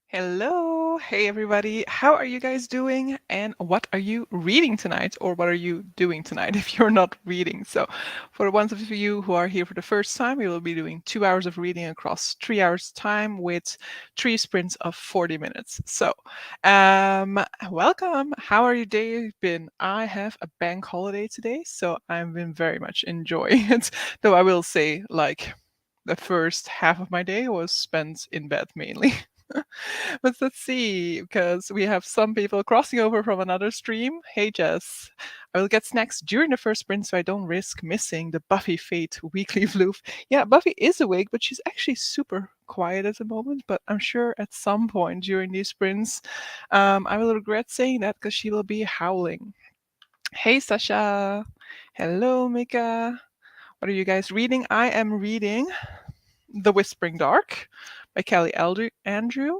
Hello. Hey, everybody. How are you guys doing? And what are you reading tonight? Or what are you doing tonight if you're not reading? So, for the ones of you who are here for the first time, we will be doing 2 hours of reading across 3 hours' time with three sprints of 40 minutes. So, um, welcome. How are your day been? I have a bank holiday today, so I've been very much enjoying it. Though I will say, like, the first half of my day was spent in bed mainly. But let's see, because we have some people crossing over from another stream. Hey, Jess. I will get snacks during the first sprint so I don't risk missing the Buffy Fate weekly vloof. Yeah, Buffy is awake, but she's actually super quiet at the moment. But I'm sure at some point during these sprints, I will regret saying that because she will be howling. Hey, Sasha. Hello, Mika. What are you guys reading? I am reading The Whispering Dark by Kelly Andrew,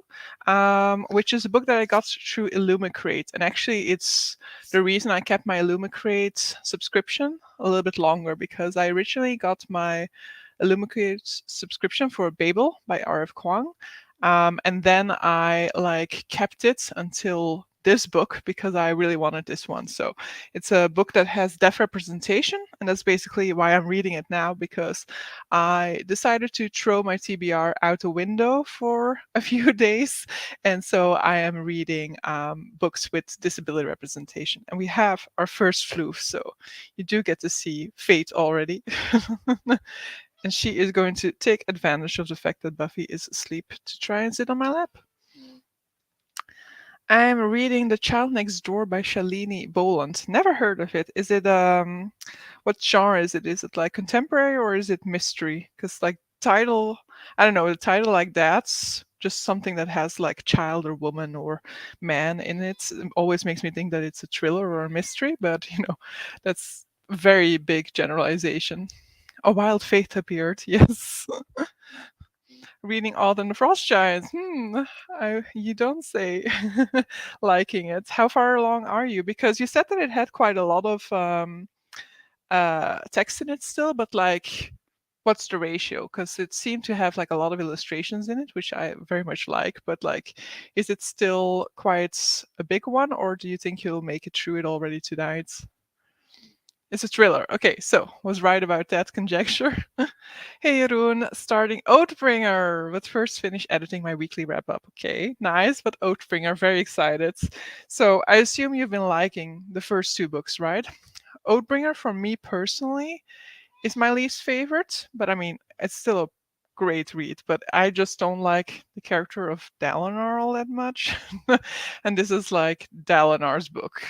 which is a book that I got through Illumicrate. And actually, it's the reason I kept my Illumicrate subscription a little bit longer because I originally got my Illumicrate subscription for Babel by R.F. Kuang. And then I kept it until this book because I really wanted this one. So it's a book that has deaf representation, and that's basically why I'm reading it now because I decided to throw my TBR out the window for a few days, and so I am reading books with disability representation. And we have our first floof, so you do get to see Fate already. And she is going to take advantage of the fact that Buffy is asleep to try and sit on my lap. I'm reading The Child Next Door by Shalini Boland. Never heard of it. Is it what genre is it? Is it like contemporary or is it mystery? Because like title, I don't know, the title like that's just something that has like child or woman or man in it. Always makes me think that it's a thriller or a mystery, but that's very big generalization. A wild faith appeared. Yes. Reading All the Frost Giants. You don't say. Liking it. How far along are you? Because you said that it had quite a lot of text in it still, but like, what's the ratio? Because it seemed to have like a lot of illustrations in it, which I very much like. But like, is it still quite a big one, or do you think you'll make it through it already tonight? It's a thriller. Okay, so was right about that conjecture. Hey Jeroen, starting Oathbringer, but first finish editing my weekly wrap up. Okay, nice, but Oathbringer, very excited. So I assume you've been liking the first two books, right? Oathbringer, for me personally, is my least favorite, but I mean, it's still a great read, but I just don't like the character of Dalinar all that much. And this is like Dalinar's book,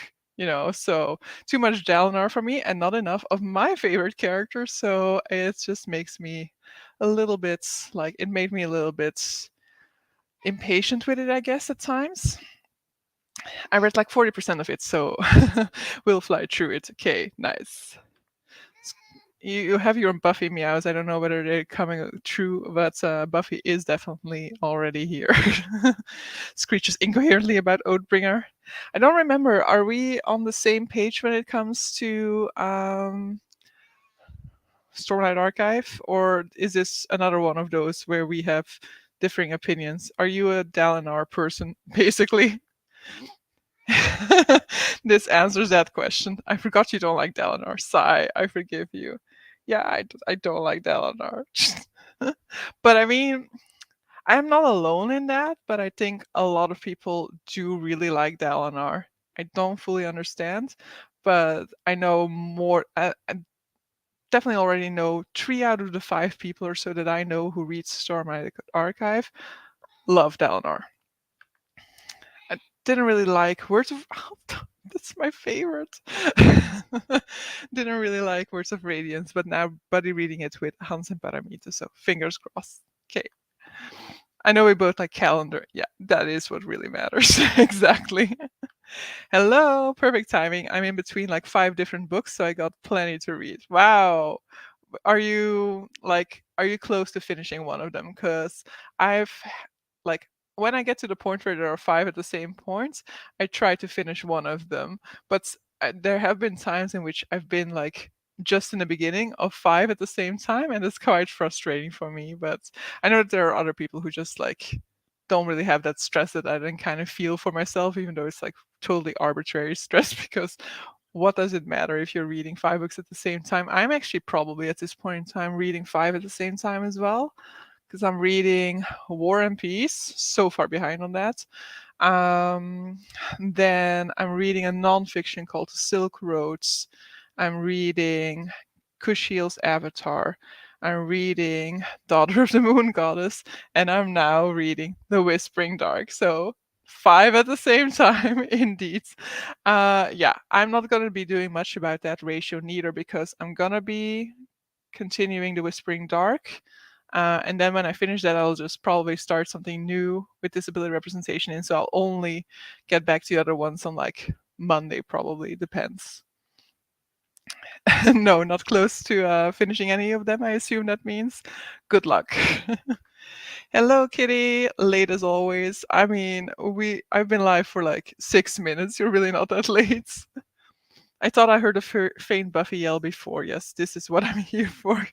so too much Dalinar for me and not enough of my favorite character, so it just makes me a little bit like it made me a little bit impatient with it, I guess, at times. I read like 40% of it, so we'll fly through it. Okay, nice. You have your Buffy meows. I don't know whether they're coming true, but Buffy is definitely already here. Screeches incoherently about Oathbringer. I don't remember. Are we on the same page when it comes to Stormlight Archive, or is this another one of those where we have differing opinions? Are you a Dalinar person, basically? This answers that question. I forgot you don't like Dalinar. Sigh, I forgive you. Yeah, I don't like Dalinar. But I mean, I'm not alone in that, but I think a lot of people do really like Dalinar. I don't fully understand, but I know more. I definitely already know 3 out of the 5 people or so that I know who reads Stormlight Archive love Dalinar. I didn't really like Words of that's my favorite. Didn't really like Words of Radiance, but now buddy reading it with Hans and Paramita, so fingers crossed. Okay. I know we both like calendar. Yeah, that is what really matters. Exactly. Hello, perfect timing. I'm in between like 5 different books, so I got plenty to read. Wow. Are you close to finishing one of them? Because I've like when I get to the point where there are 5 at the same point, I try to finish one of them. But there have been times in which I've been like just in the beginning of 5 at the same time, and it's quite frustrating for me. But I know that there are other people who just like don't really have that stress that I then kind of feel for myself, even though it's like totally arbitrary stress because what does it matter if you're reading 5 books at the same time? I'm actually probably at this point in time reading five at the same time as well because I'm reading War and Peace, so far behind on that. Um, then I'm reading a nonfiction called Silk Roads. I'm reading Kushiel's Avatar. I'm reading Daughter of the Moon Goddess, and I'm now reading The Whispering Dark. So five at the same time, indeed. Yeah, I'm not gonna be doing much about that ratio neither because I'm gonna be continuing The Whispering Dark. And then when I finish that, I'll just probably start something new with disability representation. And so I'll only get back to the other ones on like Monday, probably. Depends. No, not close to finishing any of them. I assume that means good luck. Hello, Kitty. Late as always. I mean, I've been live for like 6 minutes. You're really not that late. I thought I heard a faint Buffy yell before. Yes, this is what I'm here for.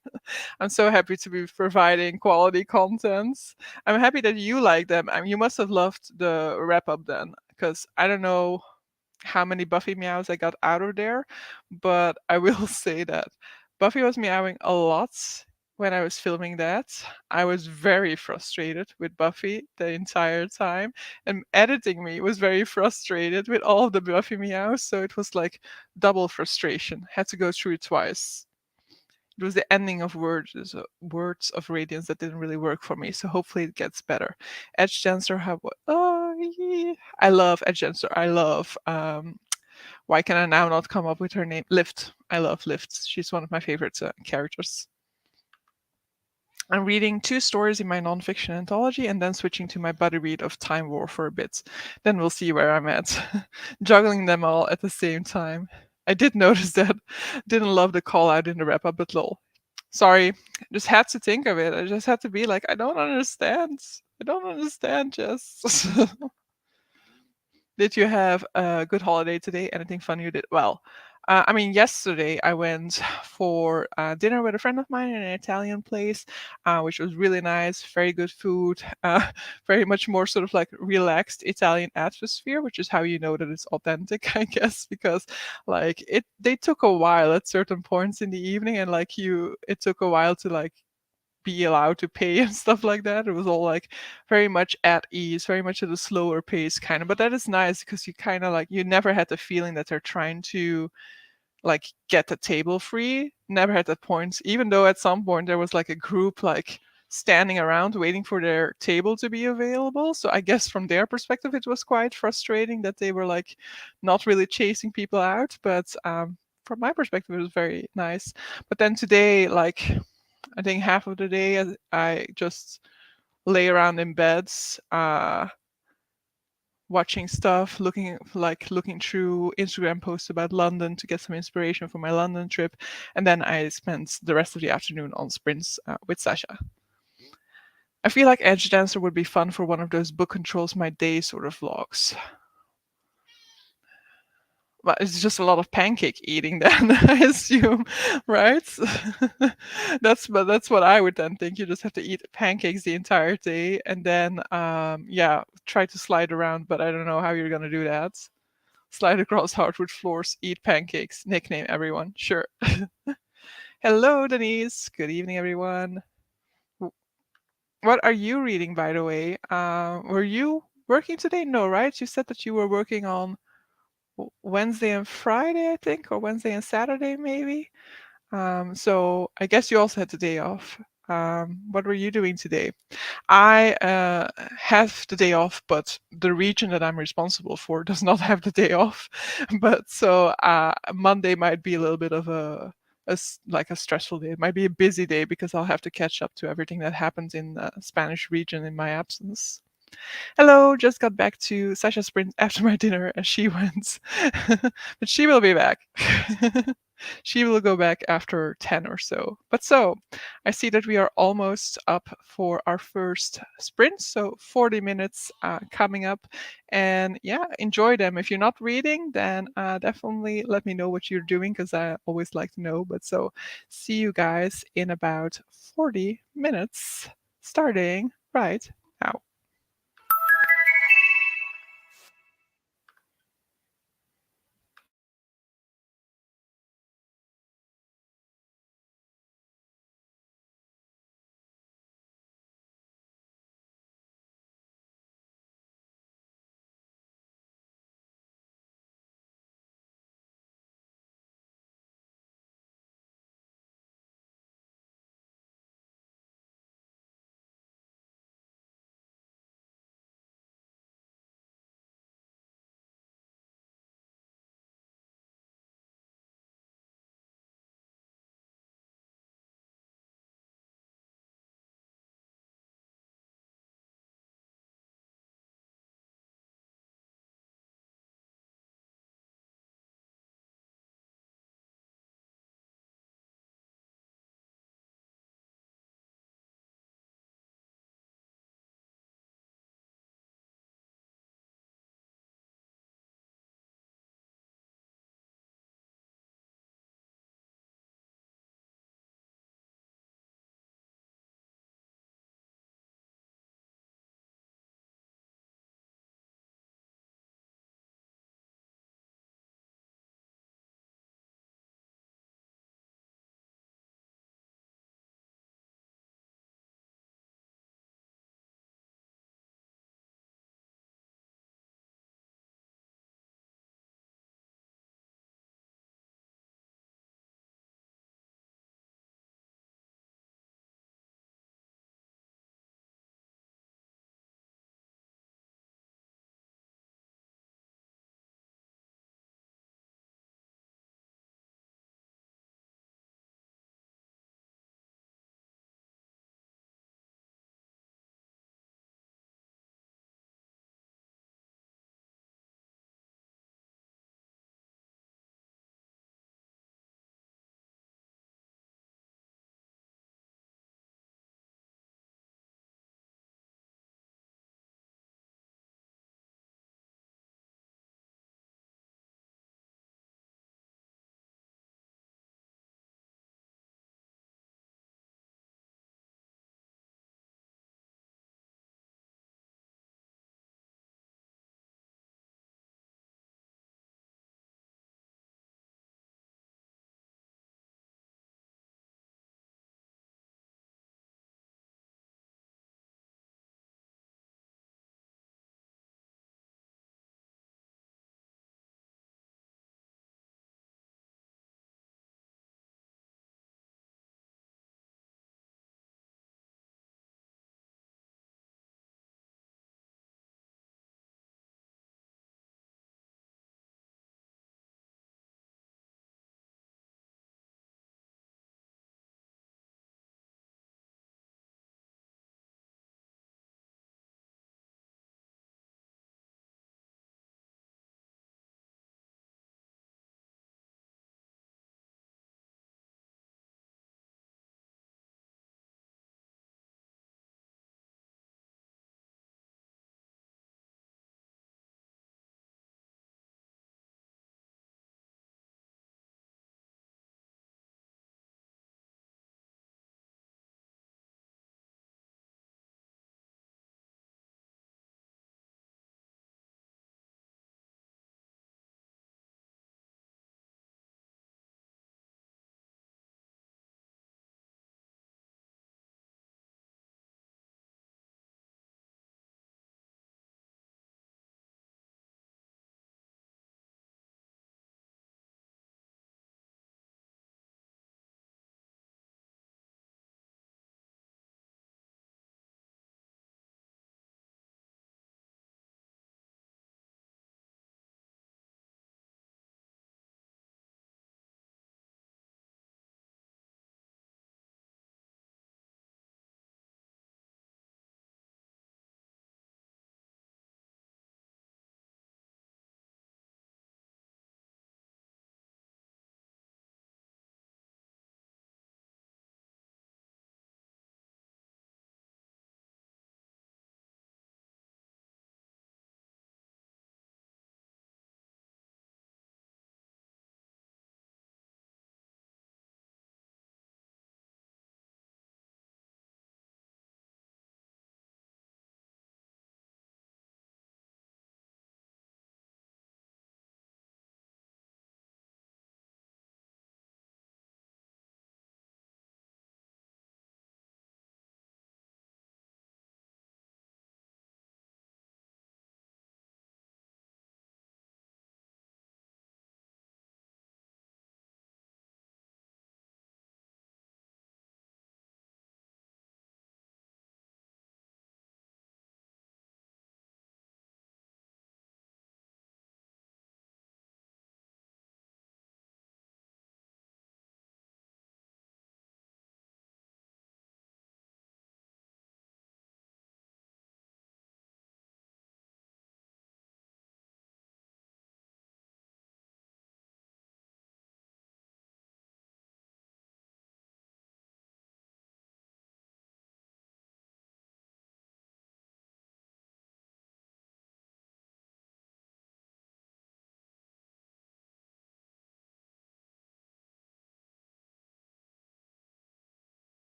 I'm so happy to be providing quality content. I'm happy that you like them. I mean, you must have loved the wrap up then, because I don't know how many Buffy meows I got out of there, but I will say that Buffy was meowing a lot when I was filming that. I was very frustrated with Buffy the entire time, and editing me was very frustrated with all of the Buffy meows, so it was like double frustration. Had to go through it twice. It was the ending of words of radiance that didn't really work for me. So hopefully it gets better. Edge Dancer, how? Oh, yeah. I love Edge Dancer. I love. Why can I now not come up with her name? Lift. I love Lift. She's one of my favorite characters. I'm reading two stories in my nonfiction anthology and then switching to my buddy read of Time War for a bit. Then we'll see where I'm at. Juggling them all at the same time. I did notice that. Didn't love the call out in the wrap up, but lol. Sorry, just had to think of it. I just had to be like, I don't understand. I don't understand, Jess. Did you have a good holiday today? Anything fun you did? Well, I mean, yesterday I went for dinner with a friend of mine in an Italian place, which was really nice. Very good food. Very much more sort of like relaxed Italian atmosphere, which is how you know that it's authentic, I guess, because like they took a while at certain points in the evening, and like it took a while to like be allowed to pay and stuff like that. It was all like very much at ease, very much at a slower pace kind of. But that is nice because you kind of like you never had the feeling that they're trying to like get the table free. Never had that point, even though at some point there was like a group like standing around waiting for their table to be available. So I guess from their perspective it was quite frustrating that they were like not really chasing people out. But from my perspective it was very nice. But then today, like I think half of the day I just lay around in beds, watching stuff, looking through Instagram posts about London to get some inspiration for my London trip, and then I spent the rest of the afternoon on sprints with Sasha. I feel like Edge Dancer would be fun for one of those book controls my day sort of vlogs. But it's just a lot of pancake eating then, I assume, right? That's what I would then think. You just have to eat pancakes the entire day and then yeah, try to slide around, but I don't know how you're gonna do that. Slide across hardwood floors, eat pancakes, nickname everyone. Sure. Hello, Denise. Good evening, everyone. What are you reading, by the way? Were you working today? No, right? You said that you were working on Wednesday and Friday, I think, or Wednesday and Saturday, maybe. So I guess you also had the day off. What were you doing today? I have the day off, but the region that I'm responsible for does not have the day off. But so Monday might be a little bit of like a stressful day. It might be a busy day because I'll have to catch up to everything that happens in the Spanish region in my absence. Hello, just got back to Sasha Sprint after my dinner as she went. But she will be back. She will go back after 10 or so. But so, I see that we are almost up for our first sprint. So 40 minutes coming up. And yeah, enjoy them. If you're not reading, then definitely let me know what you're doing because I always like to know. But so, see you guys in about 40 minutes, starting right now.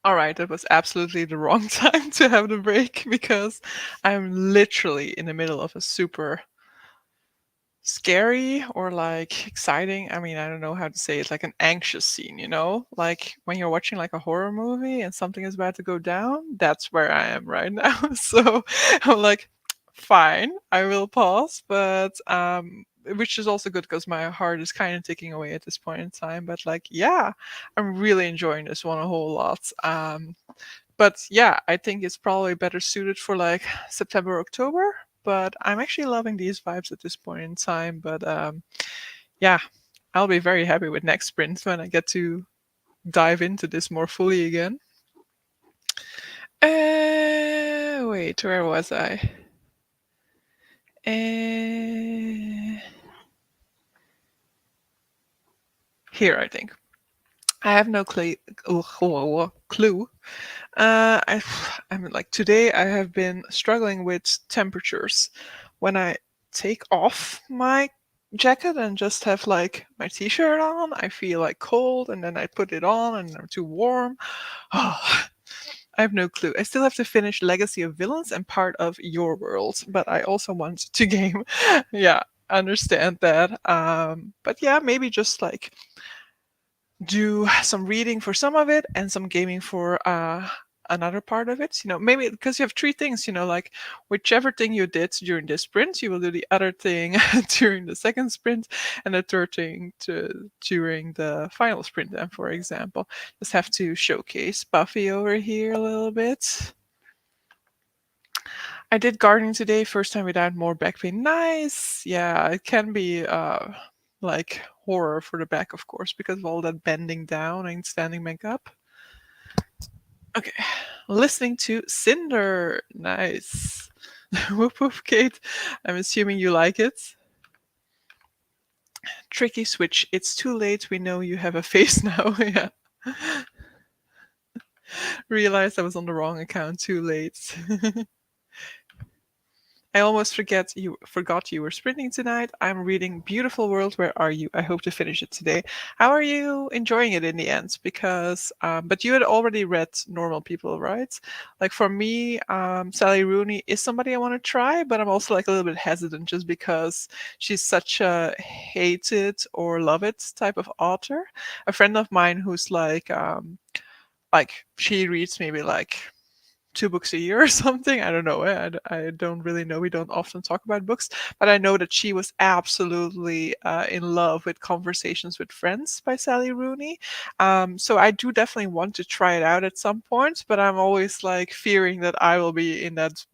All right, that was absolutely the wrong time to have the break because I'm literally in the middle of a super scary or like exciting. I mean, I don't know how to say it, like an anxious scene, like when you're watching like a horror movie and something is about to go down. That's where I am right now. So I'm like, fine, I will pause, but which is also good because my heart is kind of ticking away at this point in time. But like, yeah, I'm really enjoying this one a whole lot. But yeah, I think it's probably better suited for like September, October. But I'm actually loving these vibes at this point in time. But yeah, I'll be very happy with next sprint when I get to dive into this more fully again. Wait, where was I? Uh, Here, I think. I have no clue. I, I mean, like today, I have been struggling with temperatures. When I take off my jacket and just have like my t-shirt on, I feel like cold, and then I put it on and I'm too warm. Oh, I have no clue. I still have to finish Legacy of Villains and part of Your World, but I also want to game. Yeah, understand that. But yeah, maybe just like do some reading for some of it and some gaming for another part of it. Maybe because you have three things. Like whichever thing you did during this sprint, you will do the other thing during the second sprint, and the third thing during the final sprint. Then, for example, just have to showcase Buffy over here a little bit. I did gardening today, first time without more back pain. Nice. Yeah, it can be like horror for the back, of course, because of all that bending down and standing back up. Okay, listening to Cinder. Nice. Whoop whoop, Kate. I'm assuming you like it. Tricky switch. It's too late. We know you have a face now. Yeah. Realized I was on the wrong account too late. I almost forgot you were sprinting tonight. I'm reading Beautiful World. Where are you? I hope to finish it today. How are you enjoying it in the end? Because but you had already read Normal People, right? Like for me, Sally Rooney is somebody I want to try, but I'm also like a little bit hesitant just because she's such a hate it or love it type of author. A friend of mine who's like she reads maybe like 2 books a year or something. I don't know. I don't really know. We don't often talk about books, but I know that she was absolutely in love with Conversations with Friends by Sally Rooney. So I do definitely want to try it out at some point, but I'm always like fearing that I will be in that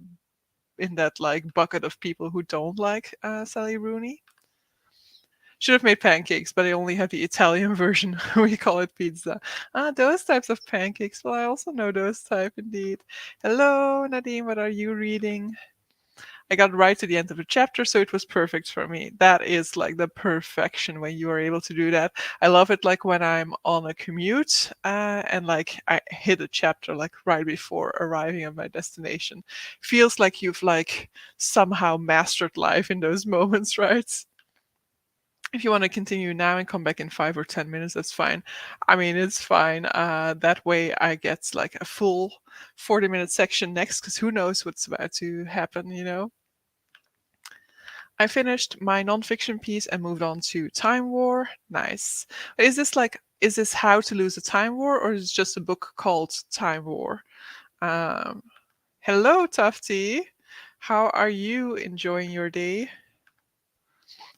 like bucket of people who don't like Sally Rooney. Should have made pancakes, but I only have the Italian version. We call it pizza. Ah, those types of pancakes. Well, I also know those type indeed. Hello, Nadine. What are you reading? I got right to the end of the chapter, so it was perfect for me. That is like the perfection when you are able to do that. I love it like when I'm on a commute and like I hit a chapter like right before arriving at my destination. Feels like you've like somehow mastered life in those moments, right? If you want to continue now and come back in 5 or 10 minutes, that's fine. I mean, it's fine. That way I get like a full 40-minute section next, because who knows what's about to happen. I finished my nonfiction piece and moved on to Time War. Nice. Is this how to lose a time war, or is it just a book called Time War? Um, Hello, Tufty. How are you enjoying your day?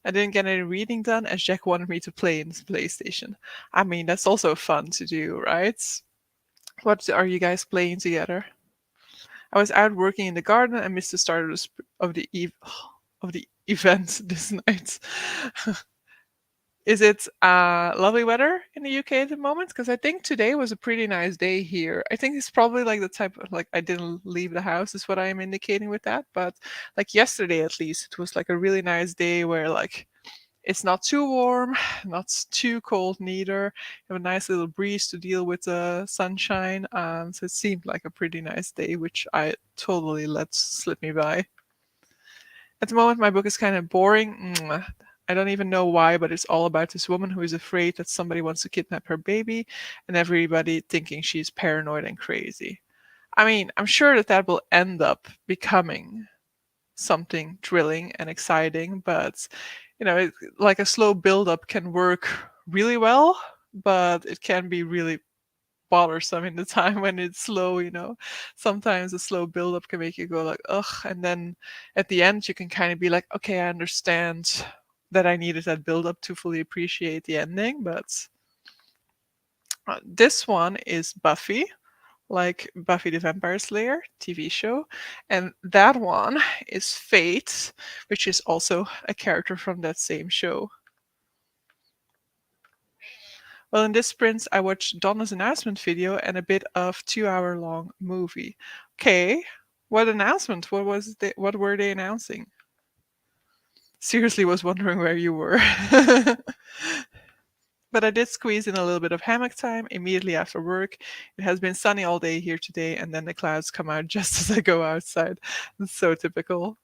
I didn't get any reading done as Jack wanted me to play in his PlayStation. I mean, that's also fun to do, right? What are you guys playing together? I was out working in the garden and missed the start of the event this night. Is it lovely weather in the UK at the moment? Because I think today was a pretty nice day here. I think it's probably like the type of like I didn't leave the house is what I am indicating with that. But like yesterday at least, it was like a really nice day where like it's not too warm, not too cold neither. You have a nice little breeze to deal with the sunshine. So it seemed like a pretty nice day, which I totally let slip me by. At the moment, my book is kind of boring. I don't even know why, but it's all about this woman who is afraid that somebody wants to kidnap her baby, and everybody thinking she's paranoid and crazy. I mean, I'm sure that that will end up becoming something thrilling and exciting, but like a slow build up can work really well, but it can be really bothersome in the time when it's slow. Sometimes a slow build up can make you go like, ugh, and then at the end you can kind of be like, okay, I understand that I needed that build up to fully appreciate the ending, but this one is Buffy, like Buffy the Vampire Slayer TV show, and that one is Fate, which is also a character from that same show. Well, in this sprint, I watched Donna's announcement video and a bit of 2 hour long movie. Okay, what announcement? What were they announcing? Seriously, was wondering where you were. But I did squeeze in a little bit of hammock time immediately after work. It has been sunny all day here today, and then the clouds come out just as I go outside. It's so typical.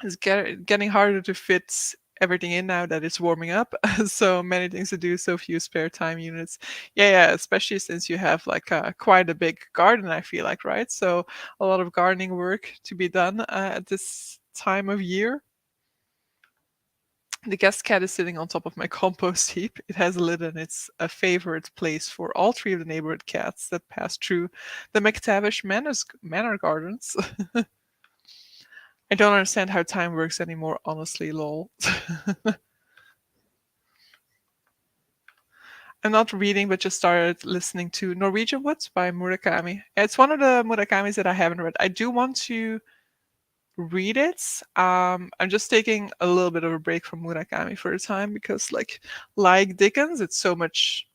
It's getting harder to fit everything in now that it's warming up. So many things to do, so few spare time units. Yeah, yeah, especially since you have like quite a big garden, I feel like, right? So a lot of gardening work to be done at this time of year. The guest cat is sitting on top of my compost heap. It has a lid and it's a favorite place for all three of the neighborhood cats that pass through the McTavish Manor Gardens. I don't understand how time works anymore, honestly, lol. I'm not reading, but just started listening to Norwegian Woods by Murakami. It's one of the Murakamis that I haven't read. I do want to read it. I'm just taking a little bit of a break from Murakami for a time because, like Dickens, it's so much.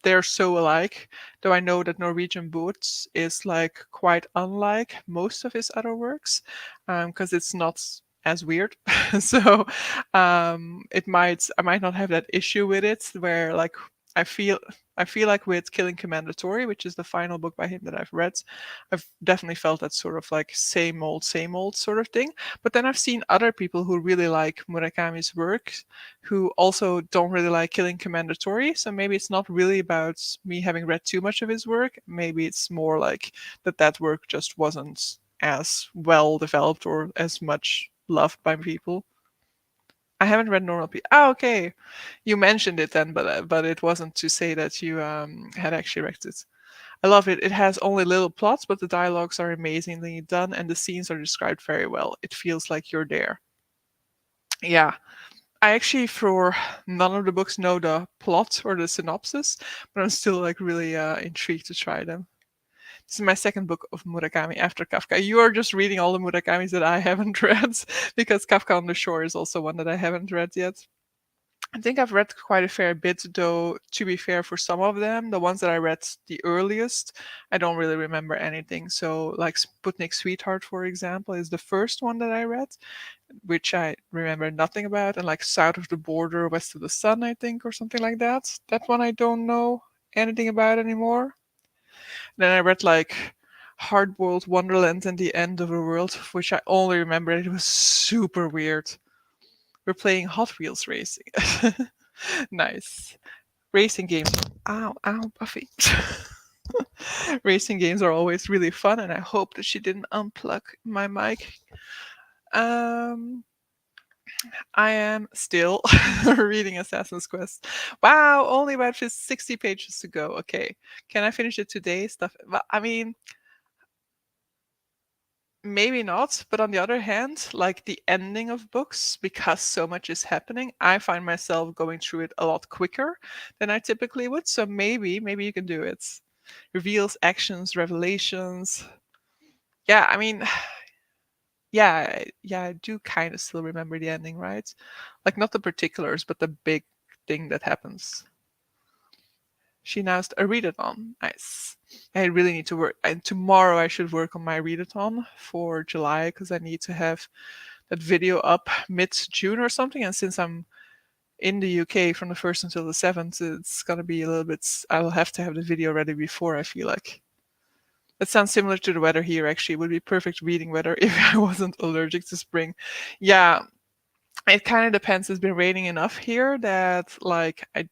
They're so alike. Though I know that Norwegian Woods is like quite unlike most of his other works, because it's not as weird. So I might not have that issue with it where like I feel I feel like with Killing Commendatory, which is the final book by him that I've read, I've definitely felt that sort of like same old sort of thing. But then I've seen other people who really like Murakami's work who also don't really like Killing Commendatory. So maybe it's not really about me having read too much of his work. Maybe it's more like that work just wasn't as well developed or as much loved by people. I haven't read Normal People. Oh, okay. You mentioned it then, but it wasn't to say that you had actually read it. I love it. It has only little plots, but the dialogues are amazingly done and the scenes are described very well. It feels like you're there. Yeah. I actually, for none of the books, know the plot or the synopsis, but I'm still like really intrigued to try them. This is my second book of Murakami after Kafka. You are just reading all the Murakamis that I haven't read, because Kafka on the Shore is also one that I haven't read yet. I think I've read quite a fair bit, though, to be fair, for some of them, the ones that I read the earliest, I don't really remember anything. So, like Sputnik Sweetheart, for example, is the first one that I read, which I remember nothing about, and like South of the Border, West of the Sun, I think, or something like that. That one I don't know anything about anymore. Then I read like Hardboiled Wonderland and the End of the World, which I only remember it was super weird. We're playing Hot Wheels racing. Nice. Racing games. Ow, ow, Buffy. Racing games are always really fun, and I hope that she didn't unplug my mic. Um, I am still reading Assassin's Quest. Wow, only about 60 pages to go. Okay, can I finish it today? Stuff. Well, I mean, maybe not, but on the other hand, like the ending of books, because so much is happening, I find myself going through it a lot quicker than I typically would. So maybe you can do it. Reveals, actions, revelations. Yeah, I mean, yeah, I do kind of still remember the ending, right? Like not the particulars, but the big thing that happens. She announced a readathon. Nice. I really need to work. And tomorrow I should work on my readathon for July because I need to have that video up mid-June or something. And since I'm in the UK from the 1st until the 7th, it's going to be a little bit. I'll have to have the video ready before, I feel like. That sounds similar to the weather here, actually. It would be perfect reading weather if I wasn't allergic to spring. Yeah, It kind of depends. It's been raining enough here that like I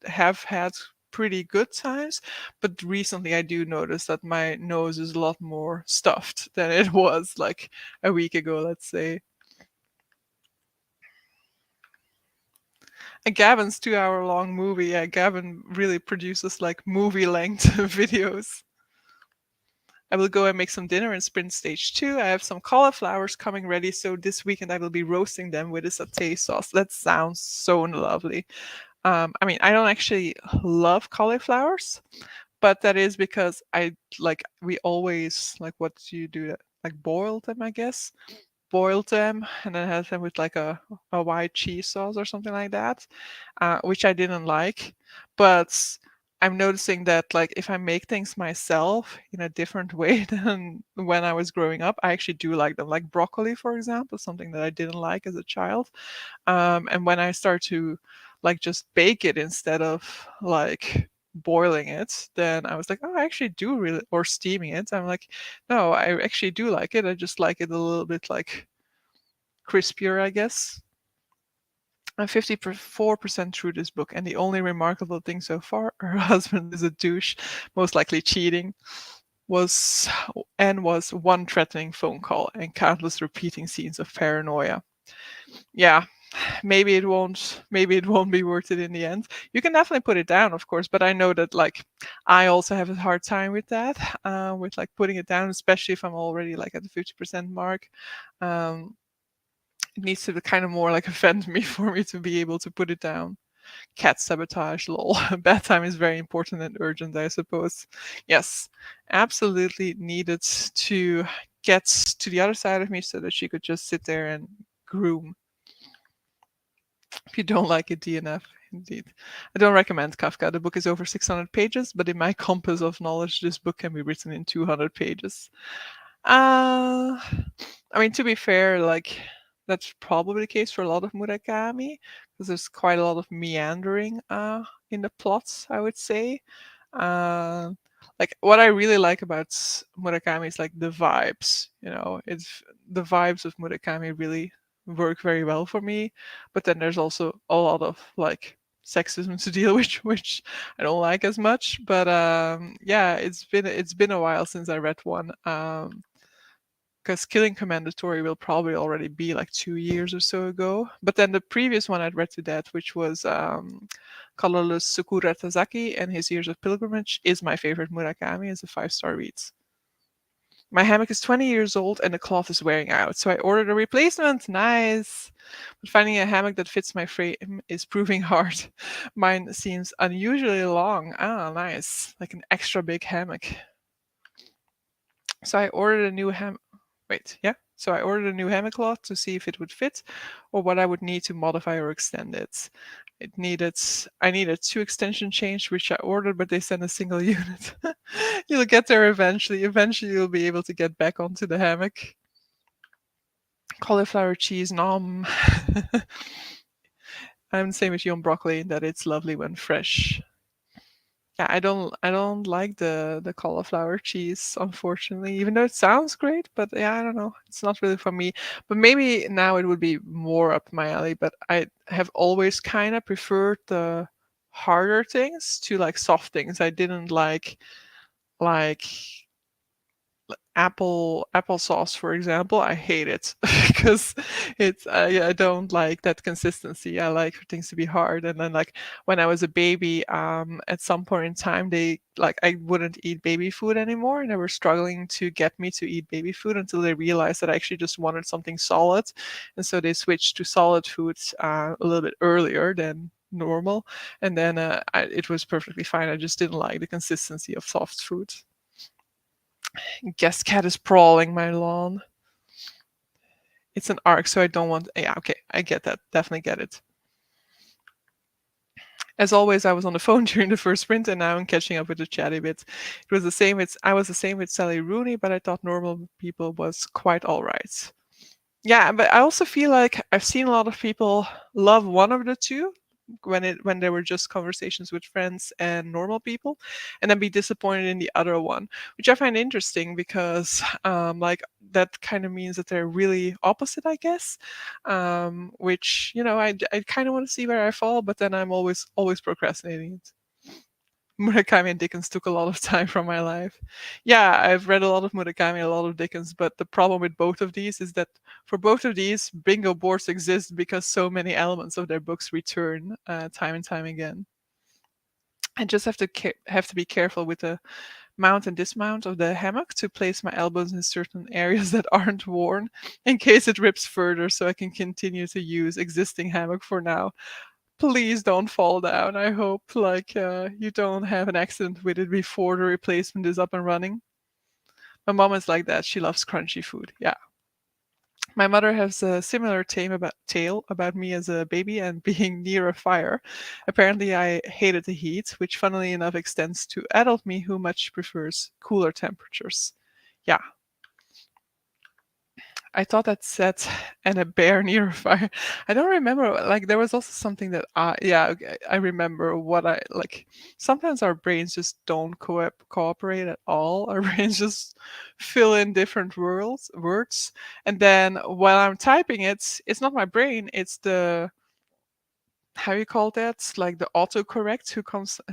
have had pretty good times, but recently I do notice that my nose is a lot more stuffed than it was like a week ago, let's say. A Gavin's 2 hour long movie. Yeah, Gavin really produces like movie length videos. I will go and make some dinner in sprint stage 2. I have some cauliflowers coming ready, so this weekend I will be roasting them with a satay sauce. That sounds so lovely. I mean, I don't actually love cauliflowers, but that is because I like we always like what do you do that like boil them, I guess. Boiled them and then had them with like a white cheese sauce or something like that, which I didn't like. But I'm noticing that like if I make things myself in a different way than when I was growing up, I actually do like them. Like broccoli, for example, something that I didn't like as a child. And when I start to like just bake it instead of like boiling it, then I was like, oh, I actually do really, or steaming it. I'm like, no, I actually do like it. I just like it a little bit like crispier, I guess. I'm 54% through this book, and the only remarkable thing so far, her husband is a douche, most likely cheating, was was one threatening phone call and countless repeating scenes of paranoia. Yeah, maybe it won't be worth it in the end. You can definitely put it down, of course, but I know that like I also have a hard time with that, with like putting it down, especially if I'm already like at the 50% mark. Um, it needs to kind of more like offend me for me to be able to put it down. Cat sabotage, lol. Bedtime is very important and urgent, I suppose. Yes, absolutely needed to get to the other side of me so that she could just sit there and groom. If you don't like it, DNF, indeed. I don't recommend Kafka. The book is over 600 pages, but in my compass of knowledge, this book can be written in 200 pages. Uh, I mean, to be fair, like that's probably the case for a lot of Murakami, because there's quite a lot of meandering in the plots, I would say. Uh, like what I really like about Murakami is like the vibes. It's the vibes of Murakami really work very well for me. But then there's also a lot of like sexism to deal with, which I don't like as much. But yeah, it's been a while since I read one. Because Killing Commendatory will probably already be like 2 years or so ago. But then the previous one I'd read to that, which was Colorless Sakura Tazaki and His Years of Pilgrimage, is my favorite Murakami as a 5-star reads. My hammock is 20 years old and the cloth is wearing out, so I ordered a replacement. Nice. But finding a hammock that fits my frame is proving hard. Mine seems unusually long. Ah, nice. Like an extra big hammock. So I ordered a new ham. Wait, yeah. So I ordered a new hammock cloth to see if it would fit, or what I would need to modify or extend it. I needed 2 extension chains, which I ordered, but they sent a single unit. You'll get there eventually. Eventually, you'll be able to get back onto the hammock. Cauliflower cheese, nom. I'm the same with you on broccoli, that it's lovely when fresh. Yeah, I don't like the cauliflower cheese, unfortunately, even though it sounds great, but yeah, I don't know. It's not really for me. But maybe now it would be more up my alley, but I have always kind of preferred the harder things to like soft things. I didn't like applesauce, for example. I hate it because I don't like that consistency. I like for things to be hard. And then like when I was a baby, at some point in time, they like I wouldn't eat baby food anymore, and they were struggling to get me to eat baby food until they realized that I actually just wanted something solid, and so they switched to solid foods a little bit earlier than normal, and then it was perfectly fine. I just didn't like the consistency of soft food. Guest cat is prowling my lawn. It's an arc, so I don't want. Yeah, okay, I get that. Definitely get it. As always, I was on the phone during the first sprint, and now I'm catching up with the chatty bits. It was the same. I was the same with Sally Rooney, but I thought Normal People was quite all right. Yeah, but I also feel like I've seen a lot of people love one of the two, when they were just conversations with friends and normal people, and then be disappointed in the other one, which I find interesting because like that kind of means that they're really opposite, I guess. Which I kind of want to see where I fall, but then I'm always procrastinating it. Murakami and Dickens took a lot of time from my life. Yeah, I've read a lot of Murakami and a lot of Dickens, but the problem with both of these is that for both of these, bingo boards exist because so many elements of their books return time and time again. I just have to be careful with the mount and dismount of the hammock to place my elbows in certain areas that aren't worn in case it rips further, so I can continue to use existing hammock for now. Please don't fall down. I hope you don't have an accident with it before the replacement is up and running. My mom is like that. She loves crunchy food. Yeah. My mother has a similar tale about me as a baby and being near a fire. Apparently, I hated the heat, which funnily enough extends to adult me who much prefers cooler temperatures. Yeah, I thought that said, and a bear near a fire. I don't remember. Like there was also something that yeah, okay, I remember what I like. Sometimes our brains just don't cooperate at all. Our brains just fill in different words, and then while I'm typing it, it's not my brain. It's the how you call that? Like the autocorrect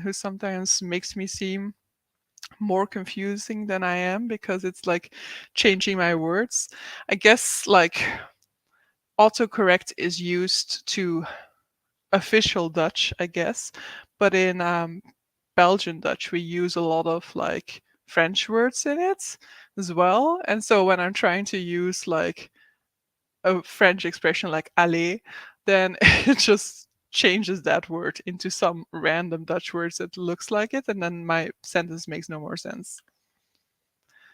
who sometimes makes me seem more confusing than I am because it's like changing my words. I guess like autocorrect is used to official Dutch, I guess, but in Belgian Dutch we use a lot of like French words in it as well. And so when I'm trying to use like a French expression like aller, then it just changes that word into some random Dutch words that looks like it, and then my sentence makes no more sense.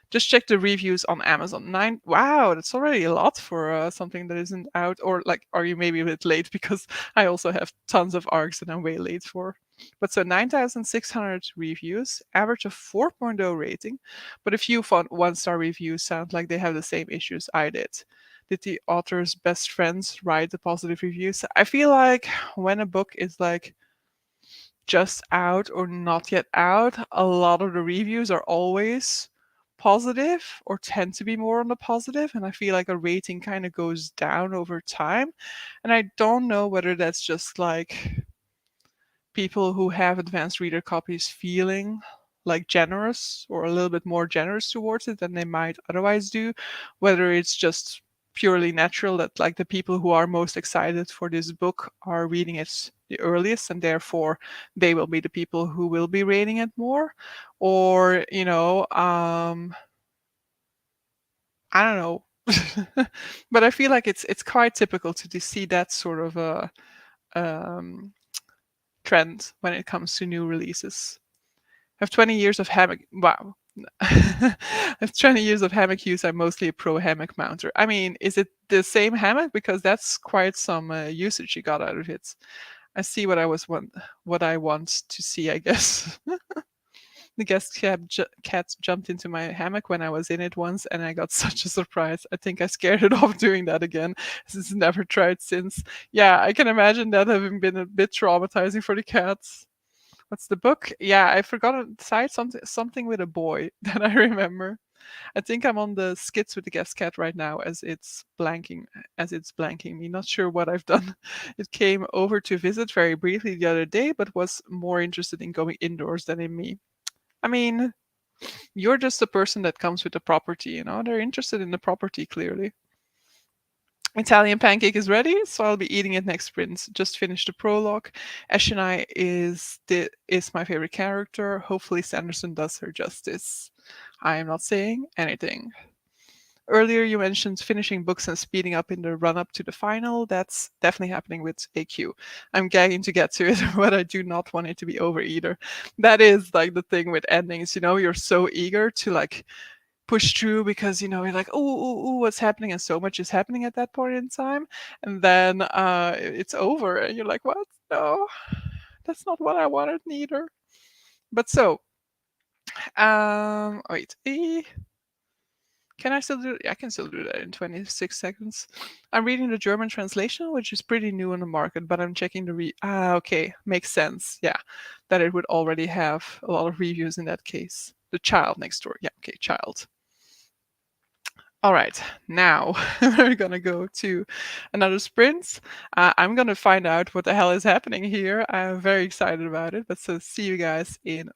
Just check the reviews on Amazon. Nine. Wow, that's already a lot for something that isn't out. Or like, are you maybe a bit late? Because I also have tons of arcs that I'm way late for. But so 9,600 reviews, average of 4.0 rating. But a few fun one-star reviews sound like they have the same issues I did. Did the author's best friends write the positive reviews? I feel like when a book is like just out or not yet out, a lot of the reviews are always positive or tend to be more on the positive, and I feel like a rating kind of goes down over time. And I don't know whether that's just like people who have advanced reader copies feeling like generous or a little bit more generous towards it than they might otherwise do, whether it's just purely natural that like the people who are most excited for this book are reading it the earliest and therefore they will be the people who will be rating it more, or I don't know. But I feel like it's quite typical to see that sort of a um, trend when it comes to new releases. I have 20 years of hammock. Wow. I have 20 years of hammock use. I'm mostly a pro hammock mounter. I mean, is it the same hammock? Because that's quite some usage you got out of it. I see what I want to see, I guess. The cat jumped into my hammock when I was in it once, and I got such a surprise. I think I scared it off doing that again. Since it's never tried since. Yeah, I can imagine that having been a bit traumatizing for the cats. What's the book? Yeah, I forgot to cite something with a boy that I remember. I think I'm on the skits with the guest cat right now as it's blanking me. Not sure what I've done. It came over to visit very briefly the other day, but was more interested in going indoors than in me. I mean, you're just a person that comes with the property, They're interested in the property clearly. Italian pancake is ready, so I'll be eating it next sprint. Just finished the prologue. Eshonai is my favorite character. Hopefully Sanderson does her justice. I am not saying anything. Earlier you mentioned finishing books and speeding up in the run up to the final. That's definitely happening with AQ. I'm gagging to get to it, but I do not want it to be over either. That is like the thing with endings, you're so eager to like push through because you're like, oh, what's happening, and so much is happening at that point in time, and then it's over, and you're like, what? No, that's not what I wanted, neither. But so, wait, can Can I still do it? I can still do that in 26 seconds. I'm reading the German translation, which is pretty new on the market, but I'm checking the okay, makes sense. Yeah, that it would already have a lot of reviews in that case. The child next door. Yeah, okay, child. All right, now we're gonna go to another sprint. I'm gonna find out what the hell is happening here. I'm very excited about it. But so see you guys in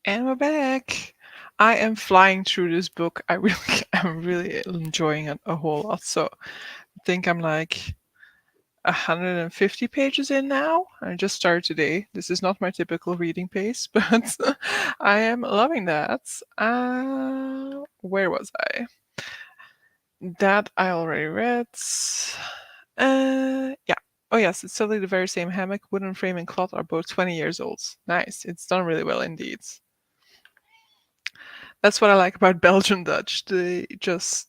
And we're back. I am flying through this book. I really, I'm really enjoying it a whole lot. So I think I'm like 150 pages in now. I just started today. This is not my typical reading pace, but I am loving that. Where was I? That I already read. Yeah. Oh yes, it's totally the very same hammock. Wooden frame and cloth are both 20 years old. Nice. It's done really well indeed. That's what I like about Belgian Dutch. The just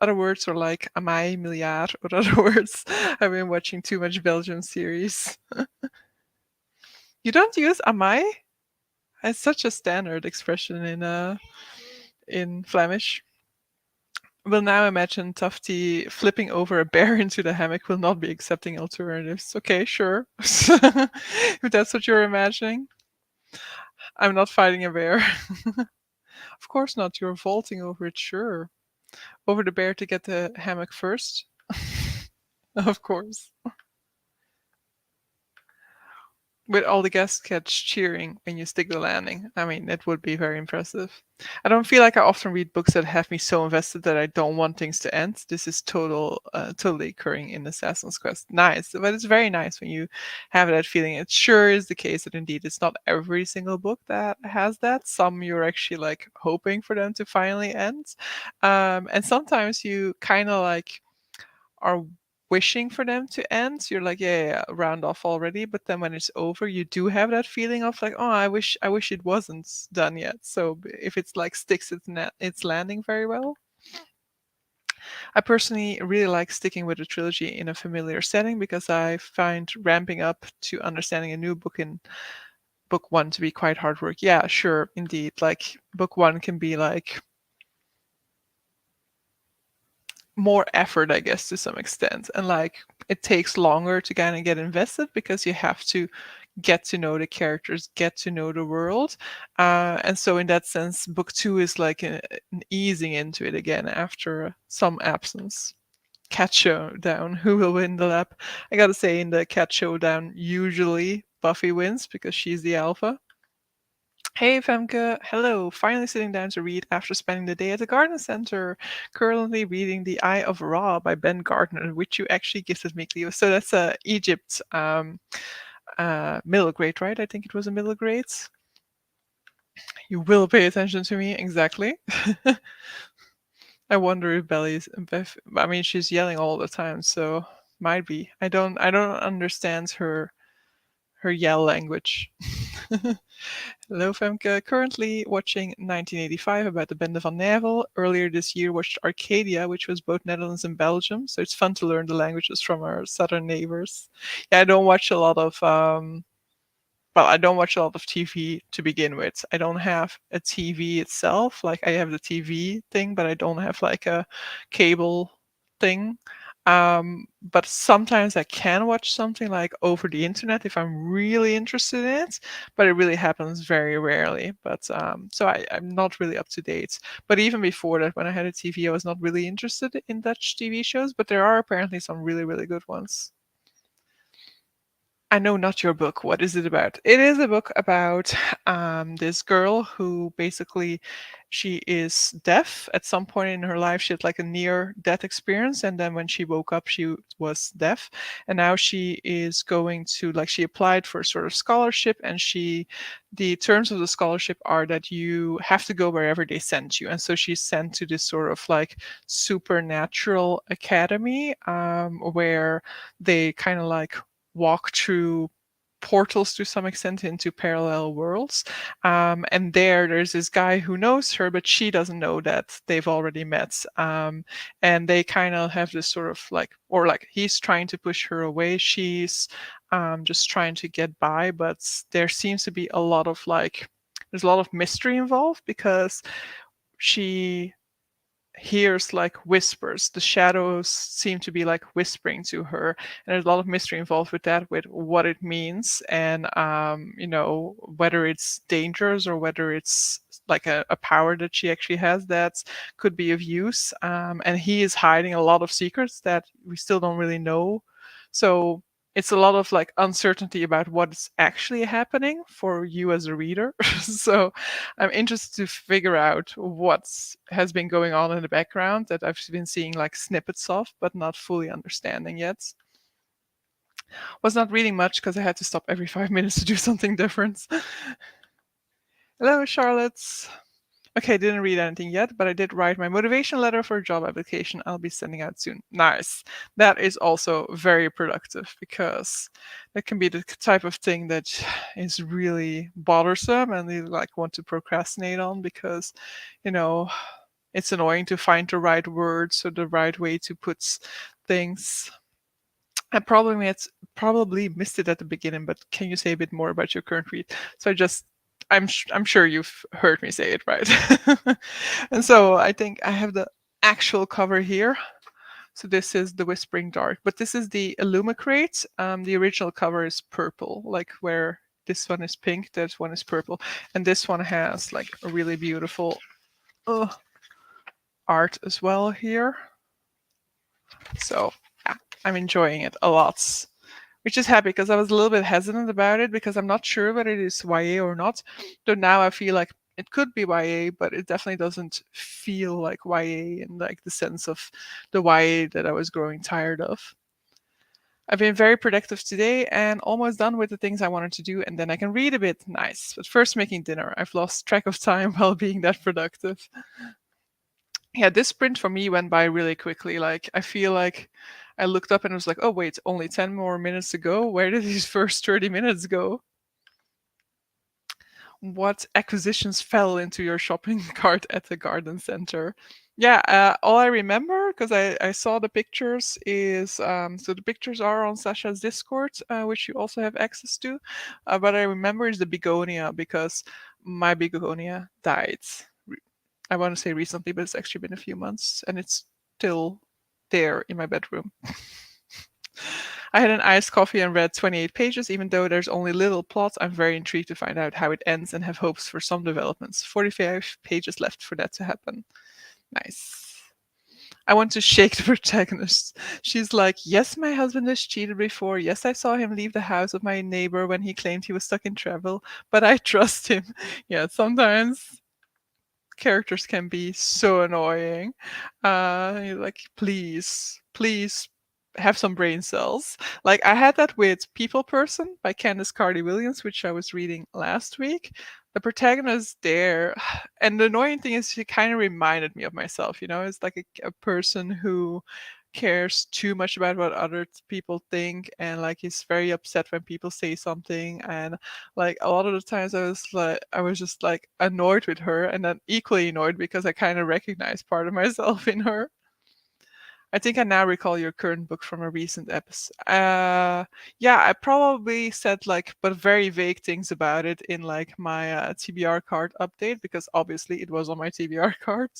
other words are like amai, miljard, or other words. I've been watching too much Belgian series. You don't use amai? It's such a standard expression in Flemish. Well, now imagine Tufty flipping over a bear into the hammock will not be accepting alternatives. Okay, sure. If that's what you're imagining, I'm not fighting a bear. Of course not. You're vaulting over it, sure. Over the bear to get the hammock first. Of course. With all the guest cats cheering when you stick the landing. I mean, it would be very impressive. I don't feel like I often read books that have me so invested that I don't want things to end. This is totally occurring in Assassin's Quest. Nice, but it's very nice when you have that feeling. It sure is the case that indeed it's not every single book that has that. Some you're actually like hoping for them to finally end, and sometimes you kind of like are wishing for them to end. So you're like, yeah, yeah, yeah, round off already. But then when it's over, you do have that feeling of like, oh, I wish it wasn't done yet. So if it's like sticks its landing very well. I personally really like sticking with a trilogy in a familiar setting because I find ramping up to understanding a new book in book one to be quite hard work. Yeah, sure, indeed. Like book one can be like more effort, I guess, to some extent. And like it takes longer to kind of get invested because you have to get to know the characters, get to know the world. And so, in that sense, book two is like an easing into it again after some absence. Cat showdown. Who will win the lap? I gotta say, in the cat showdown, usually Buffy wins because she's the alpha. Hey Femke, hello. Finally sitting down to read after spending the day at the garden center. Currently reading The Eye of Ra by Ben Gardner, which you actually gifted me, Cleo. So that's Egypt middle grade, right? I think it was a middle grade. You will pay attention to me, exactly. I wonder if Belly's. I mean, she's yelling all the time, so might be. I don't understand her yell language. Hello, Femke. Currently watching 1985 about the Bende van Nijvel. Earlier this year, watched Arcadia, which was both Netherlands and Belgium. So it's fun to learn the languages from our southern neighbors. Yeah, I don't watch a lot of well, I don't watch a lot of TV to begin with. I don't have a TV itself. Like I have the TV thing, but I don't have like a cable thing. But sometimes I can watch something like over the internet if I'm really interested in it, but it really happens very rarely. But so I'm not really up to date. But even before that, when I had a TV, I was not really interested in Dutch TV shows, but there are apparently some really, really good ones. I know not your book. What is it about? It is a book about this girl who basically she is deaf. At some point in her life, she had like a near death experience, and then when she woke up, she was deaf. And now she is going to like she applied for a sort of scholarship, and the terms of the scholarship are that you have to go wherever they send you. And so she's sent to this sort of like supernatural academy where they kind of like walk through portals to some extent into parallel worlds. And there's this guy who knows her, but she doesn't know that they've already met. And they kind of have this sort of like, or like he's trying to push her away. She's just trying to get by, but there seems to be a lot of like, there's a lot of mystery involved because she hears like whispers. The shadows seem to be like whispering to her, and there's a lot of mystery involved with that, with what it means, and whether it's dangerous or whether it's like a power that she actually has that could be of use. And he is hiding a lot of secrets that we still don't really know. So it's a lot of like uncertainty about what's actually happening for you as a reader. So I'm interested to figure out what's has been going on in the background that I've been seeing like snippets of, but not fully understanding yet. Was not reading much because I had to stop every 5 minutes to do something different. Hello, Charlotte. Okay, didn't read anything yet, but I did write my motivation letter for a job application I'll be sending out soon. Nice. That is also very productive because that can be the type of thing that is really bothersome and you like want to procrastinate on because, you know, it's annoying to find the right words or the right way to put things. I probably missed it at the beginning, but can you say a bit more about your current read? So I'm sure you've heard me say it right. And so I think I have the actual cover here. So this is the Whispering Dark, but this is the Illumicrate. The original cover is purple, like where this one is pink, that one is purple, and this one has like a really beautiful art as well here. So yeah, I'm enjoying it a lot. Which is happy because I was a little bit hesitant about it because I'm not sure whether it is YA or not. Though now I feel like it could be YA, but it definitely doesn't feel like YA in like the sense of the YA that I was growing tired of. I've been very productive today and almost done with the things I wanted to do, and then I can read a bit. Nice. But first, making dinner. I've lost track of time while being that productive. Yeah, this sprint for me went by really quickly. Like, I feel like I looked up and it was like, oh, wait, only 10 more minutes to go. Where did these first 30 minutes go? What acquisitions fell into your shopping cart at the garden center? Yeah, all I remember, because I saw the pictures, is so the pictures are on Sasha's Discord, which you also have access to. But I remember is the begonia because my begonia died. I want to say recently, but it's actually been a few months and it's still there in my bedroom. I had an iced coffee and read 28 pages, even though there's only little plot. I'm very intrigued to find out how it ends and have hopes for some developments. 45 pages left for that to happen. Nice. I want to shake the protagonist. She's like, yes, my husband has cheated before. Yes, I saw him leave the house of my neighbor when he claimed he was stuck in travel, but I trust him. Yeah, sometimes characters can be so annoying. You're like, please have some brain cells. Like I had that with People Person by Candice Carty Williams, which I was reading last week. The protagonist there, and the annoying thing is she kind of reminded me of myself. You know, it's like a person who cares too much about what other people think and like he's very upset when people say something and like a lot of the times I was just like annoyed with her and then equally annoyed because I kind of recognize part of myself in her. I think I now recall your current book from a recent episode. Yeah, I probably said like but very vague things about it in like my TBR card update because obviously it was on my TBR card.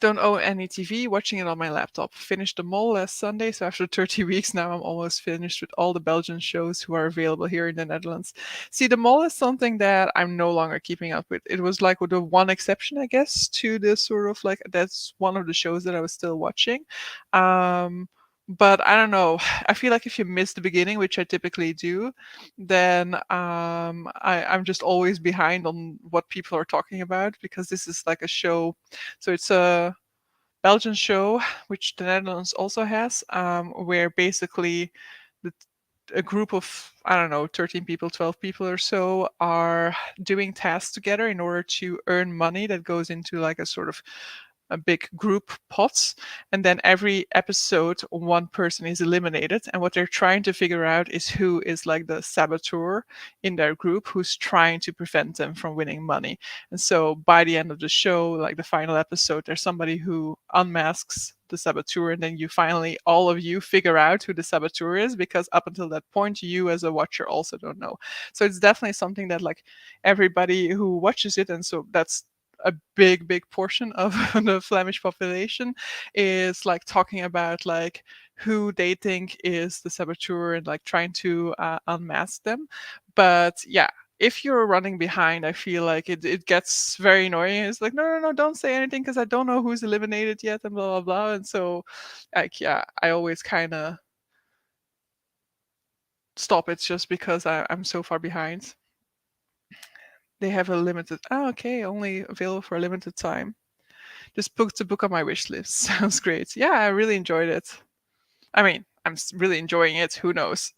Don't own any TV, watching it on my laptop. Finished The Mole last Sunday, so after 30 weeks now I'm almost finished with all the Belgian shows who are available here in the Netherlands. See, The Mole is something that I'm no longer keeping up with. It was like with the one exception, I guess, to this sort of like that's one of the shows that I was still watching. But I don't know. I feel like if you miss the beginning, which I typically do, then I'm just always behind on what people are talking about because this is like a show. So it's a Belgian show, which the Netherlands also has, where basically the, a group of, I don't know, 13 people, 12 people or so are doing tasks together in order to earn money that goes into like a sort of a big group pots, and then every episode one person is eliminated, and what they're trying to figure out is who is like the saboteur in their group who's trying to prevent them from winning money. And so by the end of the show, like the final episode, there's somebody who unmasks the saboteur, and then you finally all of you figure out who the saboteur is because up until that point you as a watcher also don't know. So it's definitely something that like everybody who watches it, and so that's a big portion of the Flemish population is like talking about like who they think is the saboteur and like trying to unmask them. But yeah, if you're running behind, I feel like it gets very annoying. It's like, no, don't say anything because I don't know who's eliminated yet and blah blah blah. And so like yeah, I always kind of stop it just because I'm so far behind. They have a limited. Oh, okay, only available for a limited time. Just booked the book on my wish list. Sounds great. Yeah, I really enjoyed it. I mean, really enjoying it. Who knows?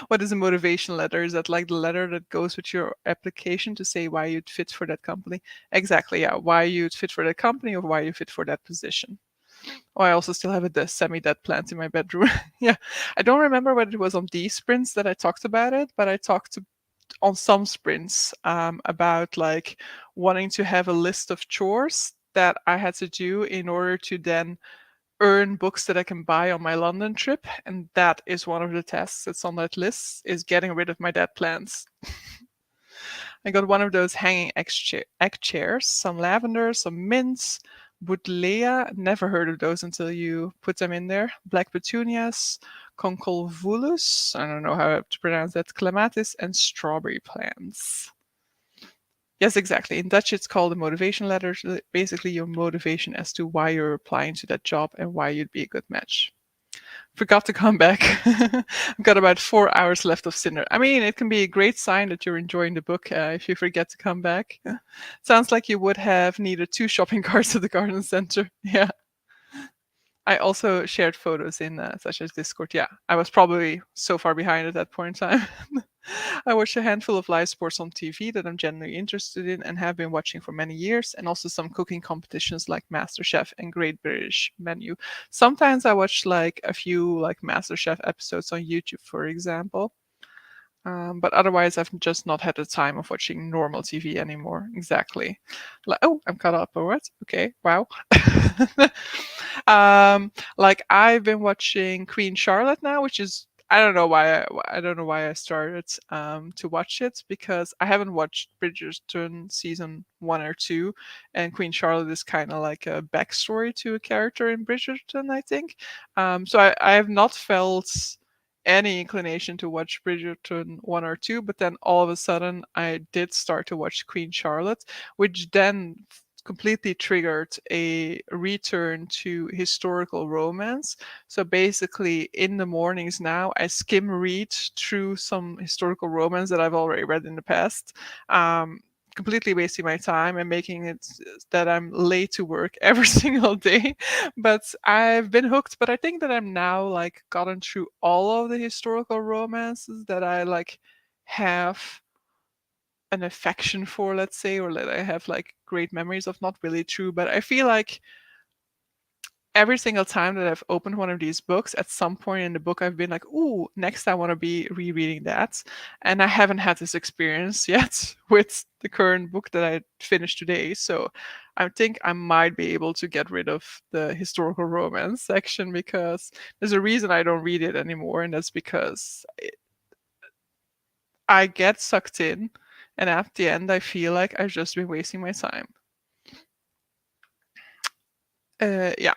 What is a motivation letter? Is that like the letter that goes with your application to say why you'd fit for that company? Exactly, yeah. Why you'd fit for that company or why you fit for that position. Oh, I also still have a semi-dead plant in my bedroom. Yeah, I don't remember whether it was on these sprints that I talked about it, but I talked on some sprints about like wanting to have a list of chores that I had to do in order to then earn books that I can buy on my London trip, and that is one of the tasks that's on that list is getting rid of my dead plants. I got one of those hanging egg chairs, some lavender, some mints, buddleia. Never heard of those until you put them in there. Black petunias, concolvulus. I don't know how to pronounce that. Clematis and strawberry plants. Yes, exactly. In Dutch, it's called a motivation letter. So basically, your motivation as to why you're applying to that job and why you'd be a good match. Forgot to come back. I've got about 4 hours left of Cinder. I mean, it can be a great sign that you're enjoying the book if you forget to come back. Sounds like you would have needed two shopping carts at the garden center. Yeah. I also shared photos in such as Discord. Yeah, I was probably so far behind at that point in time. I watch a handful of live sports on TV that I'm genuinely interested in and have been watching for many years, and also some cooking competitions like MasterChef and Great British Menu. Sometimes I watch like a few like MasterChef episodes on YouTube, for example. But otherwise, I've just not had the time of watching normal TV anymore. Exactly. Like, oh, I'm caught up or what? Okay, wow. Like I've been watching Queen Charlotte now, which is I don't know why I started to watch it because I haven't watched Bridgerton season 1 or 2, and Queen Charlotte is kind of like a backstory to a character in Bridgerton, I think. So I have not felt any inclination to watch Bridgerton 1 or 2, but then all of a sudden I did start to watch Queen Charlotte, which then completely triggered a return to historical romance. So basically, in the mornings now, I skim read through some historical romance that I've already read in the past. Completely wasting my time and making it that I'm late to work every single day. But I've been hooked. But I think that I'm now like gotten through all of the historical romances that I like have an affection for, let's say, or that I have like great memories of. Not really true, but I feel like every single time that I've opened one of these books, at some point in the book, I've been like, ooh, next I want to be rereading that. And I haven't had this experience yet with the current book that I finished today. So I think I might be able to get rid of the historical romance section because there's a reason I don't read it anymore. And that's because I get sucked in. And at the end, I feel like I've just been wasting my time. Yeah.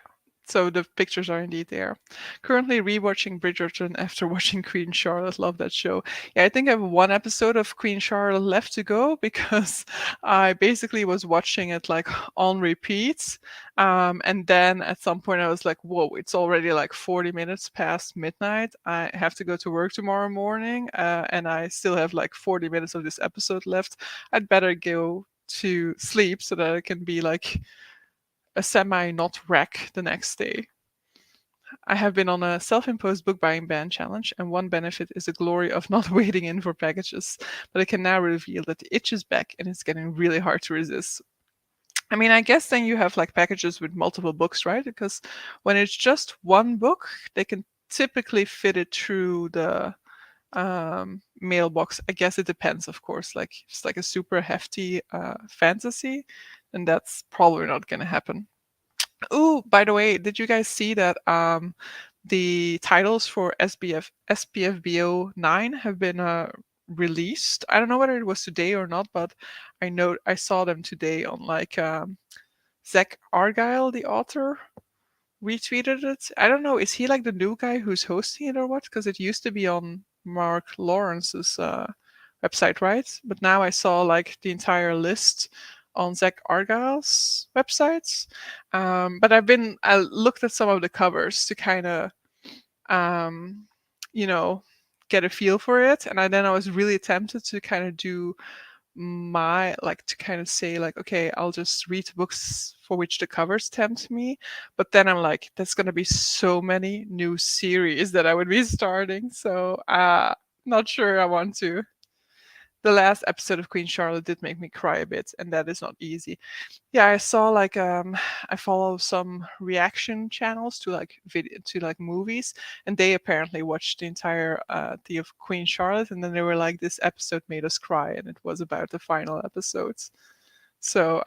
So the pictures are indeed there. Currently rewatching Bridgerton after watching Queen Charlotte. Love that show. Yeah, I think I have one episode of Queen Charlotte left to go because I basically was watching it like on repeat. And then at some point I was like, whoa, it's already like 40 minutes past midnight. I have to go to work tomorrow morning. And I still have like 40 minutes of this episode left. I'd better go to sleep so that I can be like a semi not wreck the next day. I have been on a self imposed book buying ban challenge, and one benefit is the glory of not waiting in for packages. But I can now reveal that the itch is back and it's getting really hard to resist. I mean, I guess then you have like packages with multiple books, right? Because when it's just one book, they can typically fit it through the mailbox. I guess it depends, of course. Like, if it's like a super hefty fantasy, then that's probably not going to happen. Oh, by the way, did you guys see that the titles for SPFBO 9 have been released? I don't know whether it was today or not, but I saw them today on like Zach Argyle, the author, retweeted it. I don't know, is he like the new guy who's hosting it or what? Because it used to be on Mark Lawrence's website, right? But now I saw like the entire list on Zach Argyle's websites. But I looked at some of the covers to kind of, um, you know, get a feel for it. And then I was really tempted to kind of do my like to kind of say like, okay, I'll just read books for which the covers tempt me. But then I'm like, there's gonna be so many new series that I would be starting. So not sure I want to. The last episode of Queen Charlotte did make me cry a bit, and that is not easy. Yeah, I saw like I follow some reaction channels to like video to like movies, and they apparently watched the entire the of Queen Charlotte, and then they were like, this episode made us cry, and it was about the final episodes. So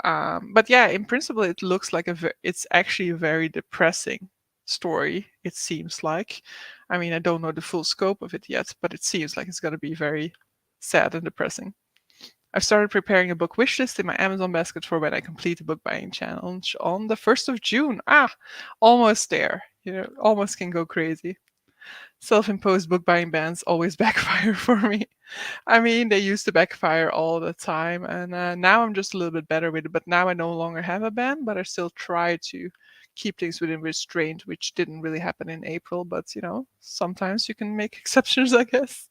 but yeah, in principle it looks like it's actually a very depressing story, it seems like. I mean, I don't know the full scope of it yet, but it seems like it's going to be very sad and depressing. I've started preparing a book wish list in my Amazon basket for when I complete the book buying challenge on the 1st of June. Almost there. You know, almost can go crazy. Self imposed book buying bans always backfire for me. I mean, they used to backfire all the time, and now I'm just a little bit better with it. But now I no longer have a ban, but I still try to keep things within restraint, which didn't really happen in April. But, you know, sometimes you can make exceptions, I guess.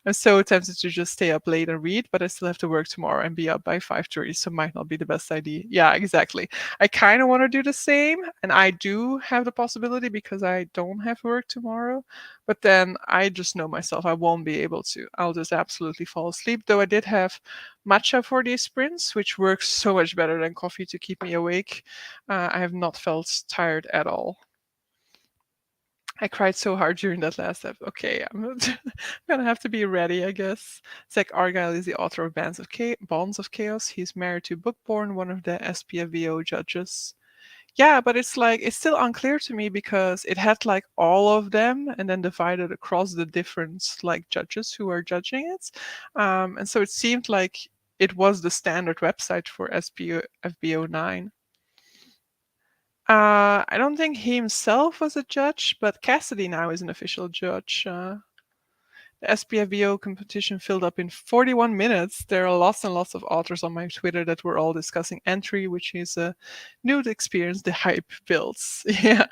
I'm so tempted to just stay up late and read, but I still have to work tomorrow and be up by 5:30, so might not be the best idea. Yeah, exactly. I kind of want to do the same, and I do have the possibility because I don't have work tomorrow. But then I just know myself, I won't be able to. I'll just absolutely fall asleep. Though I did have matcha for these sprints, which works so much better than coffee to keep me awake. I have not felt tired at all. I cried so hard during that last episode. Okay, I'm gonna have to be ready, I guess. Zach Argyle is the author of Bonds of Chaos. He's married to Bookborn, one of the SPFVO judges. Yeah, but it's like it's still unclear to me because it had like all of them and then divided across the different like judges who are judging it. And so it seemed like it was the standard website for SPFBO 9. I don't think he himself was a judge, but Cassidy now is an official judge. The SPFBO competition filled up in 41 minutes. There are lots and lots of authors on my Twitter that were all discussing entry, which is a new experience the hype builds. Yeah.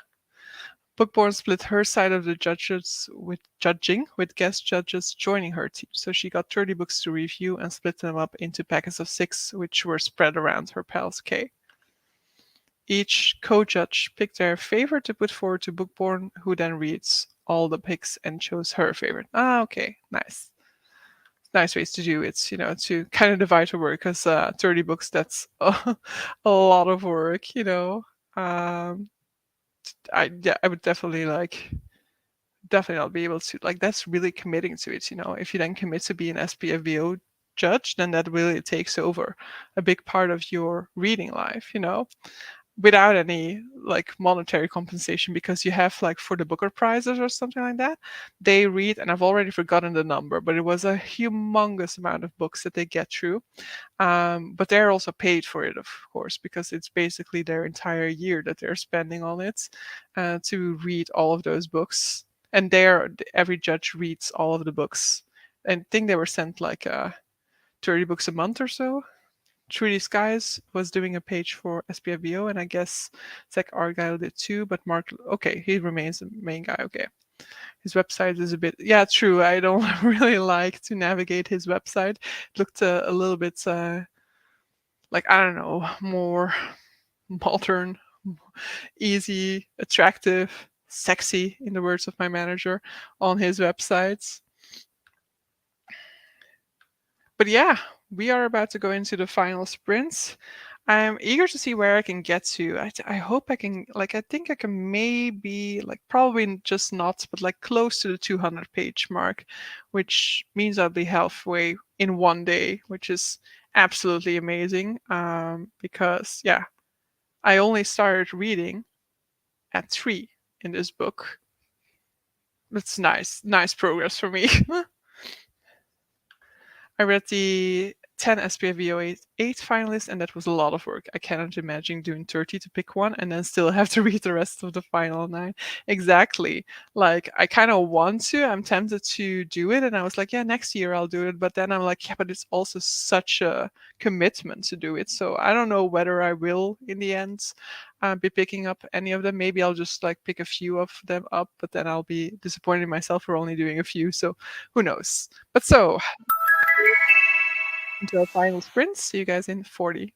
Bookborn split her side of the judges with judging, with guest judges joining her team. So she got 30 books to review and split them up into packets of 6, which were spread around her pals K. Each co-judge picked their favorite to put forward to Bookborn, who then reads all the picks and chose her favorite. Okay, nice. Nice ways to do it, you know, to kind of divide the work, because 30 books, that's a lot of work, you know. Um, I would definitely definitely not be able to, like, that's really committing to it, you know. If you then commit to be an SPFVO judge, then that really takes over a big part of your reading life, you know, without any like monetary compensation, because you have like for the Booker prizes or something like that, they read, and I've already forgotten the number, but it was a humongous amount of books that they get through. But they're also paid for it, of course, because it's basically their entire year that they're spending on it, to read all of those books. And there, every judge reads all of the books. And I think they were sent like 30 books a month or so. Trudy Skies was doing a page for SPFBO, and I guess Zach Argyle did too, but Mark, okay, he remains the main guy, okay. His website is a bit, yeah, true, I don't really like to navigate his website. It looked a little bit, like, I don't know, more modern, easy, attractive, sexy, in the words of my manager, on his websites. But yeah, we are about to go into the final sprints. I'm eager to see where I can get to. I hope I can, like, I think I can maybe, like, probably just not, but like close to the 200 page mark, which means I'll be halfway in one day, which is absolutely amazing. Because, yeah, I only started reading at 3 in this book. That's nice, nice progress for me. I read the 10 SPF VO8 finalists, and that was a lot of work. I cannot imagine doing 30 to pick one and then still have to read the rest of the final nine. Exactly. Like, I kind of want to, I'm tempted to do it, and I was like, yeah, next year I'll do it. But then I'm like, yeah, but it's also such a commitment to do it. So I don't know whether I will in the end be picking up any of them. Maybe I'll just like pick a few of them up, but then I'll be disappointed in myself for only doing a few. So who knows? But so, into our final sprints. See you guys in 40.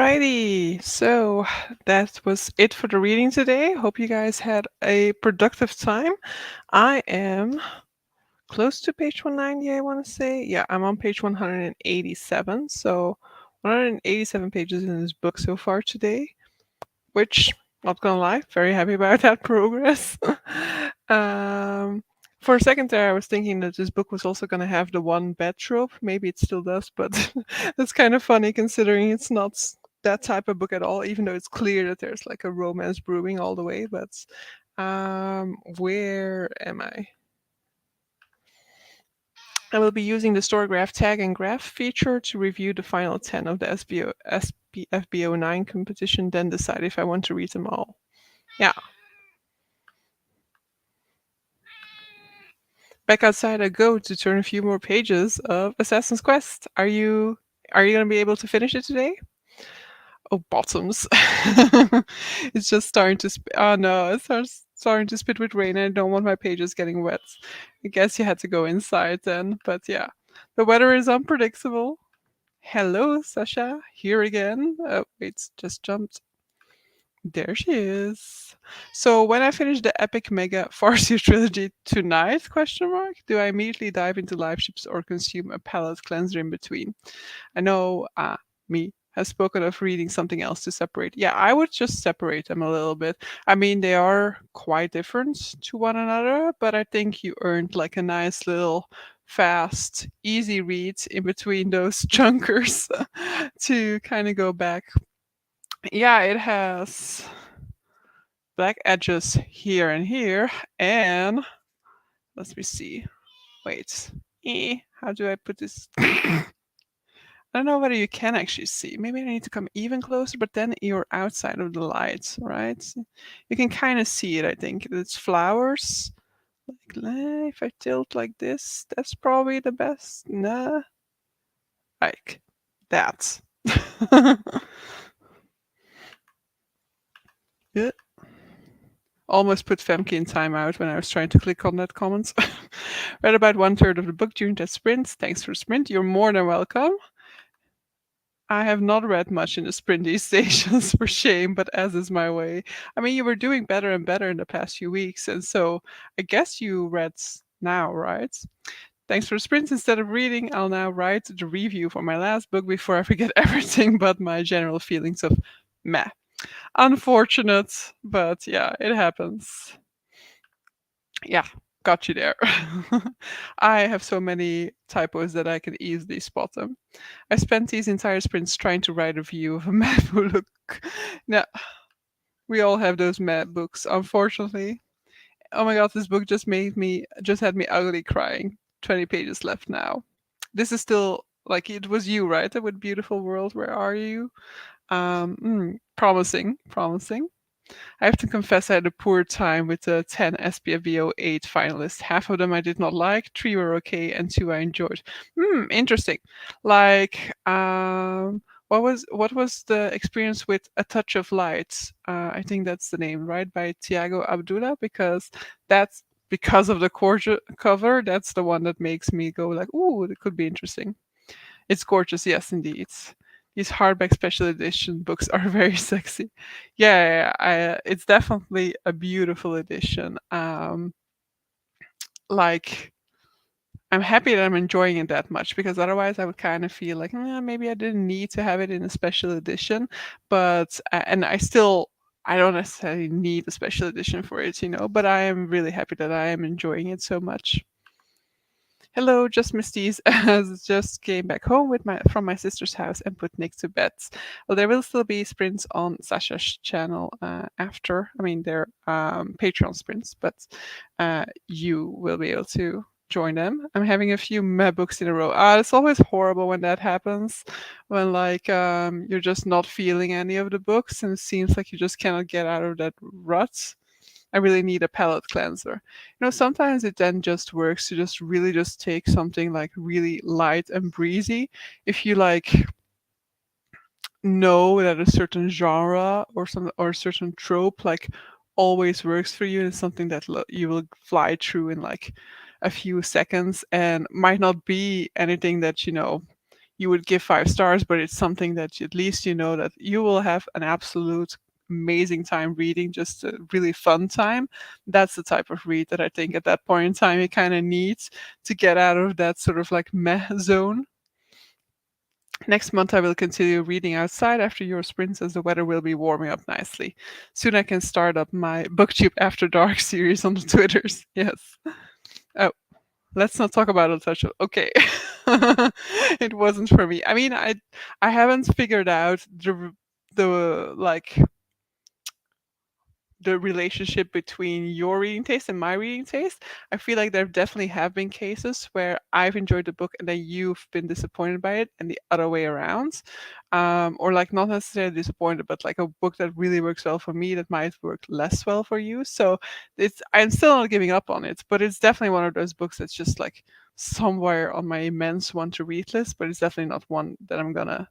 Alrighty, so that was it for the reading today. Hope you guys had a productive time. I am close to page 190, I want to say. Yeah, I'm on page 187. So 187 pages in this book so far today, which, not gonna lie, very happy about that progress. um, for a second there, I was thinking that this book was also gonna have the one bed trope. Maybe it still does, but that's kind of funny considering it's not that type of book at all. Even though it's clear that there's like a romance brewing all the way. But where am I? I will be using the store graph tag and graph feature to review the final 10 of the FBO9 competition, then decide if I want to read them all. Yeah. Back outside I go to turn a few more pages of Assassin's Quest. Are you gonna be able to finish it today? Oh, bottoms. It's just starting to oh no, it starting to spit with rain and I don't want my pages getting wet. I guess you had to go inside then, but yeah. The weather is unpredictable. Hello, Sasha. Here again. Oh, wait, just jumped. There she is. So when I finish the epic mega Farseer trilogy tonight, question mark, do I immediately dive into live ships or consume a palate cleanser in between? I know me has spoken of reading something else to separate. Yeah, I would just separate them a little bit. I mean, they are quite different to one another, but I think you earned like a nice little fast, easy read in between those chunkers to kind of go back. Yeah, it has black edges here and here, and let me see. Wait, how do I put this? I don't know whether you can actually see. Maybe I need to come even closer, but then you're outside of the lights, right? You can kind of see it, I think. It's flowers. If I tilt like this, that's probably the best. Nah, like that. Yeah. Almost put Femke in timeout when I was trying to click on that comment. Read about 1/3 of the book during that sprint. Thanks for sprint. You're more than welcome. I have not read much in the sprint these stations for shame, but as is my way. I mean, you were doing better and better in the past few weeks, and so I guess you read now, right? Thanks for the sprint. Instead of reading, I'll now write the review for my last book before I forget everything but my general feelings of meh. Unfortunate, but yeah, it happens. Yeah, got you there. I have so many typos that I can easily spot them. I spent these entire sprints trying to write a review of a map who look. Now, we all have those map books, unfortunately. Oh my god, this book just had me ugly crying. 20 pages left now. This is still like it was you, right? With Beautiful World, where are you? Promising, promising. I have to confess I had a poor time with the 10 SPFVO 8 finalists. Half of them I did not like, 3 were okay, and 2 I enjoyed. Interesting. Like, what was the experience with A Touch of Light? I think that's the name, right? By Tiago Abdullah, because that's because of the cover, that's the one that makes me go like, ooh, it could be interesting. It's gorgeous, yes, indeed. These hardback special edition books are very sexy. Yeah, it's definitely a beautiful edition. Like, I'm happy that I'm enjoying it that much because otherwise I would kind of feel like maybe I didn't need to have it in a special edition. But and I don't necessarily need a special edition for it, But I am really happy that I am enjoying it so much. Hello, just Misties as just came back home from my sister's house and put Nick to bed. Well, there will still be sprints on Sasha's channel after. I mean, they're Patreon sprints, but you will be able to join them. I'm having a few books in a row. It's always horrible when that happens, when like you're just not feeling any of the books and it seems like you just cannot get out of that rut. I really need a palate cleanser. Sometimes it then just works to just really just take something like really light and breezy. If you like know that a certain genre or a certain trope like always works for you and it's something that you will fly through in like a few seconds and might not be anything that you would give 5 stars, but it's something that at least you know that you will have an absolute amazing time reading, just a really fun time. That's the type of read that I think at that point in time you kind of need to get out of that sort of like meh zone. Next month, I will continue reading outside after your sprints as the weather will be warming up nicely. Soon I can start up my BookTube After Dark series on the Twitters. Yes. Oh, let's not talk about it. Okay. It wasn't for me. I mean, I haven't figured out the like the relationship between your reading taste and my reading taste. I feel like there definitely have been cases where I've enjoyed the book and then you've been disappointed by it, and the other way around. Or like not necessarily disappointed, but like a book that really works well for me that might work less well for you. So I'm still not giving up on it, but it's definitely one of those books that's just like somewhere on my immense want to read list, but it's definitely not one that I'm gonna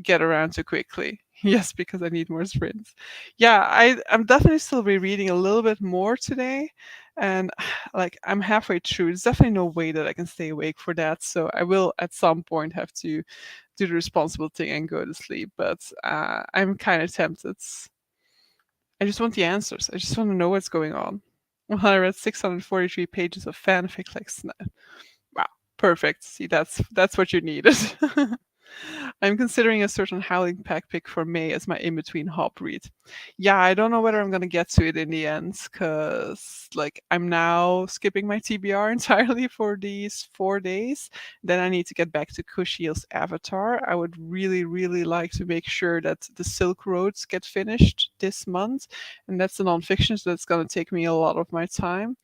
get around to quickly. Yes, because I need more sprints. Yeah, I'm definitely still rereading a little bit more today, and like I'm halfway through. There's definitely no way that I can stay awake for that, so I will at some point have to do the responsible thing and go to sleep. But I'm kind of tempted. I just want the answers. I just want to know what's going on. Well, I read 643 pages of fanfic like wow, perfect. See, that's what you needed. I'm considering a certain Howling Pack pick for May as my in-between hop read. Yeah, I don't know whether I'm gonna get to it in the end, cause like I'm now skipping my TBR entirely for these 4 days. Then I need to get back to Kushiel's Avatar. I would really, really like to make sure that the Silk Roads get finished this month, and that's a nonfiction, so that's gonna take me a lot of my time.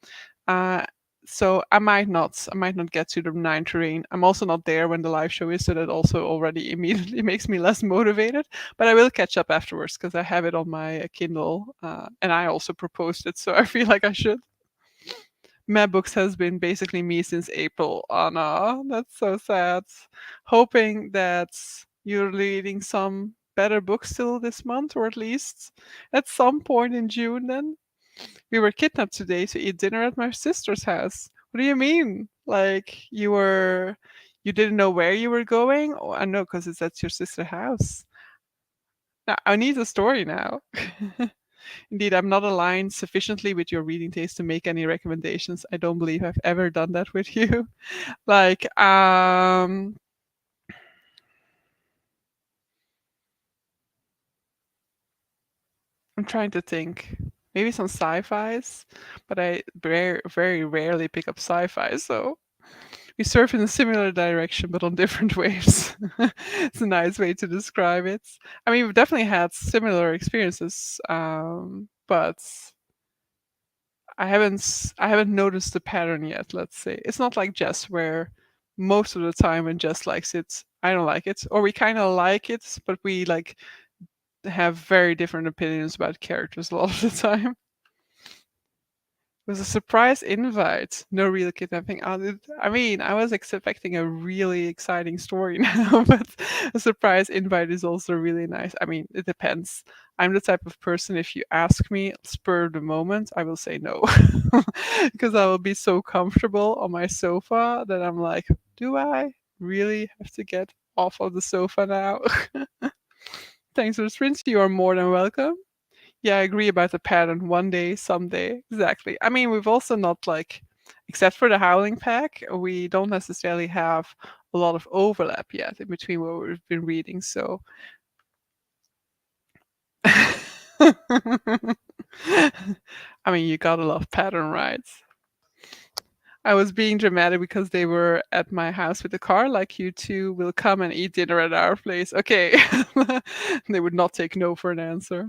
Uh, so I might not get to the nine terrain. I'm also not there when the live show is, so that also already immediately makes me less motivated. But I will catch up afterwards because I have it on my Kindle, and I also proposed it, so I feel like I should. Mad Books has been basically me since April. Oh no, that's so sad. Hoping that you're reading some better books still this month, or at least at some point in June then. We were kidnapped today to eat dinner at my sister's house. What do you mean? Like you didn't know where you were going? Oh, I know because it's at your sister's house. Now, I need a story now. Indeed, I'm not aligned sufficiently with your reading taste to make any recommendations. I don't believe I've ever done that with you. Like, I'm trying to think. Maybe some sci-fis, but I very rarely pick up sci-fi, so we surf in a similar direction but on different waves. It's a nice way to describe it. I mean, we've definitely had similar experiences, but I haven't noticed the pattern yet. Let's say it's not like Jess, where most of the time when Jess likes it, I don't like it, or we kind of like it, but we like have very different opinions about characters a lot of the time. It was a surprise invite. No real kidnapping. I mean, I was expecting a really exciting story now, but a surprise invite is also really nice. I mean, it depends. I'm the type of person, if you ask me spur of the moment, I will say no. Because I will be so comfortable on my sofa that I'm like, do I really have to get off of the sofa now? Thanks for the sprint. You are more than welcome. Yeah, I agree about the pattern. One day, someday. Exactly. I mean, we've also not like, except for the Howling Pack, we don't necessarily have a lot of overlap yet in between what we've been reading. So, I mean, you gotta love pattern, right? I was being dramatic because they were at my house with the car, like you two will come and eat dinner at our place. Okay. They would not take no for an answer.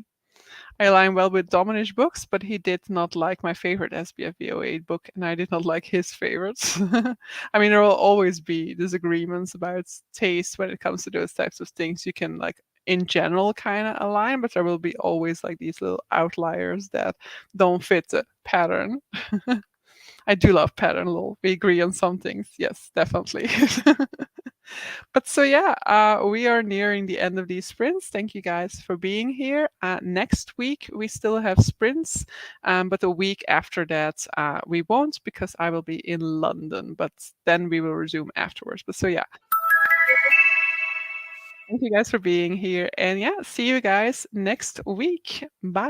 I align well with Dominic's books, but he did not like my favorite SBFVO8 book, and I did not like his favorites. I mean, there will always be disagreements about taste when it comes to those types of things. You can like in general kind of align, but there will be always like these little outliers that don't fit the pattern. I do love pattern, lol. We agree on some things. Yes, definitely. But so yeah, we are nearing the end of these sprints. Thank you guys for being here. Next week we still have sprints, but the week after that we won't because I will be in London. But then we will resume afterwards. But so yeah, Thank you guys for being here. And yeah, see you guys next week. Bye.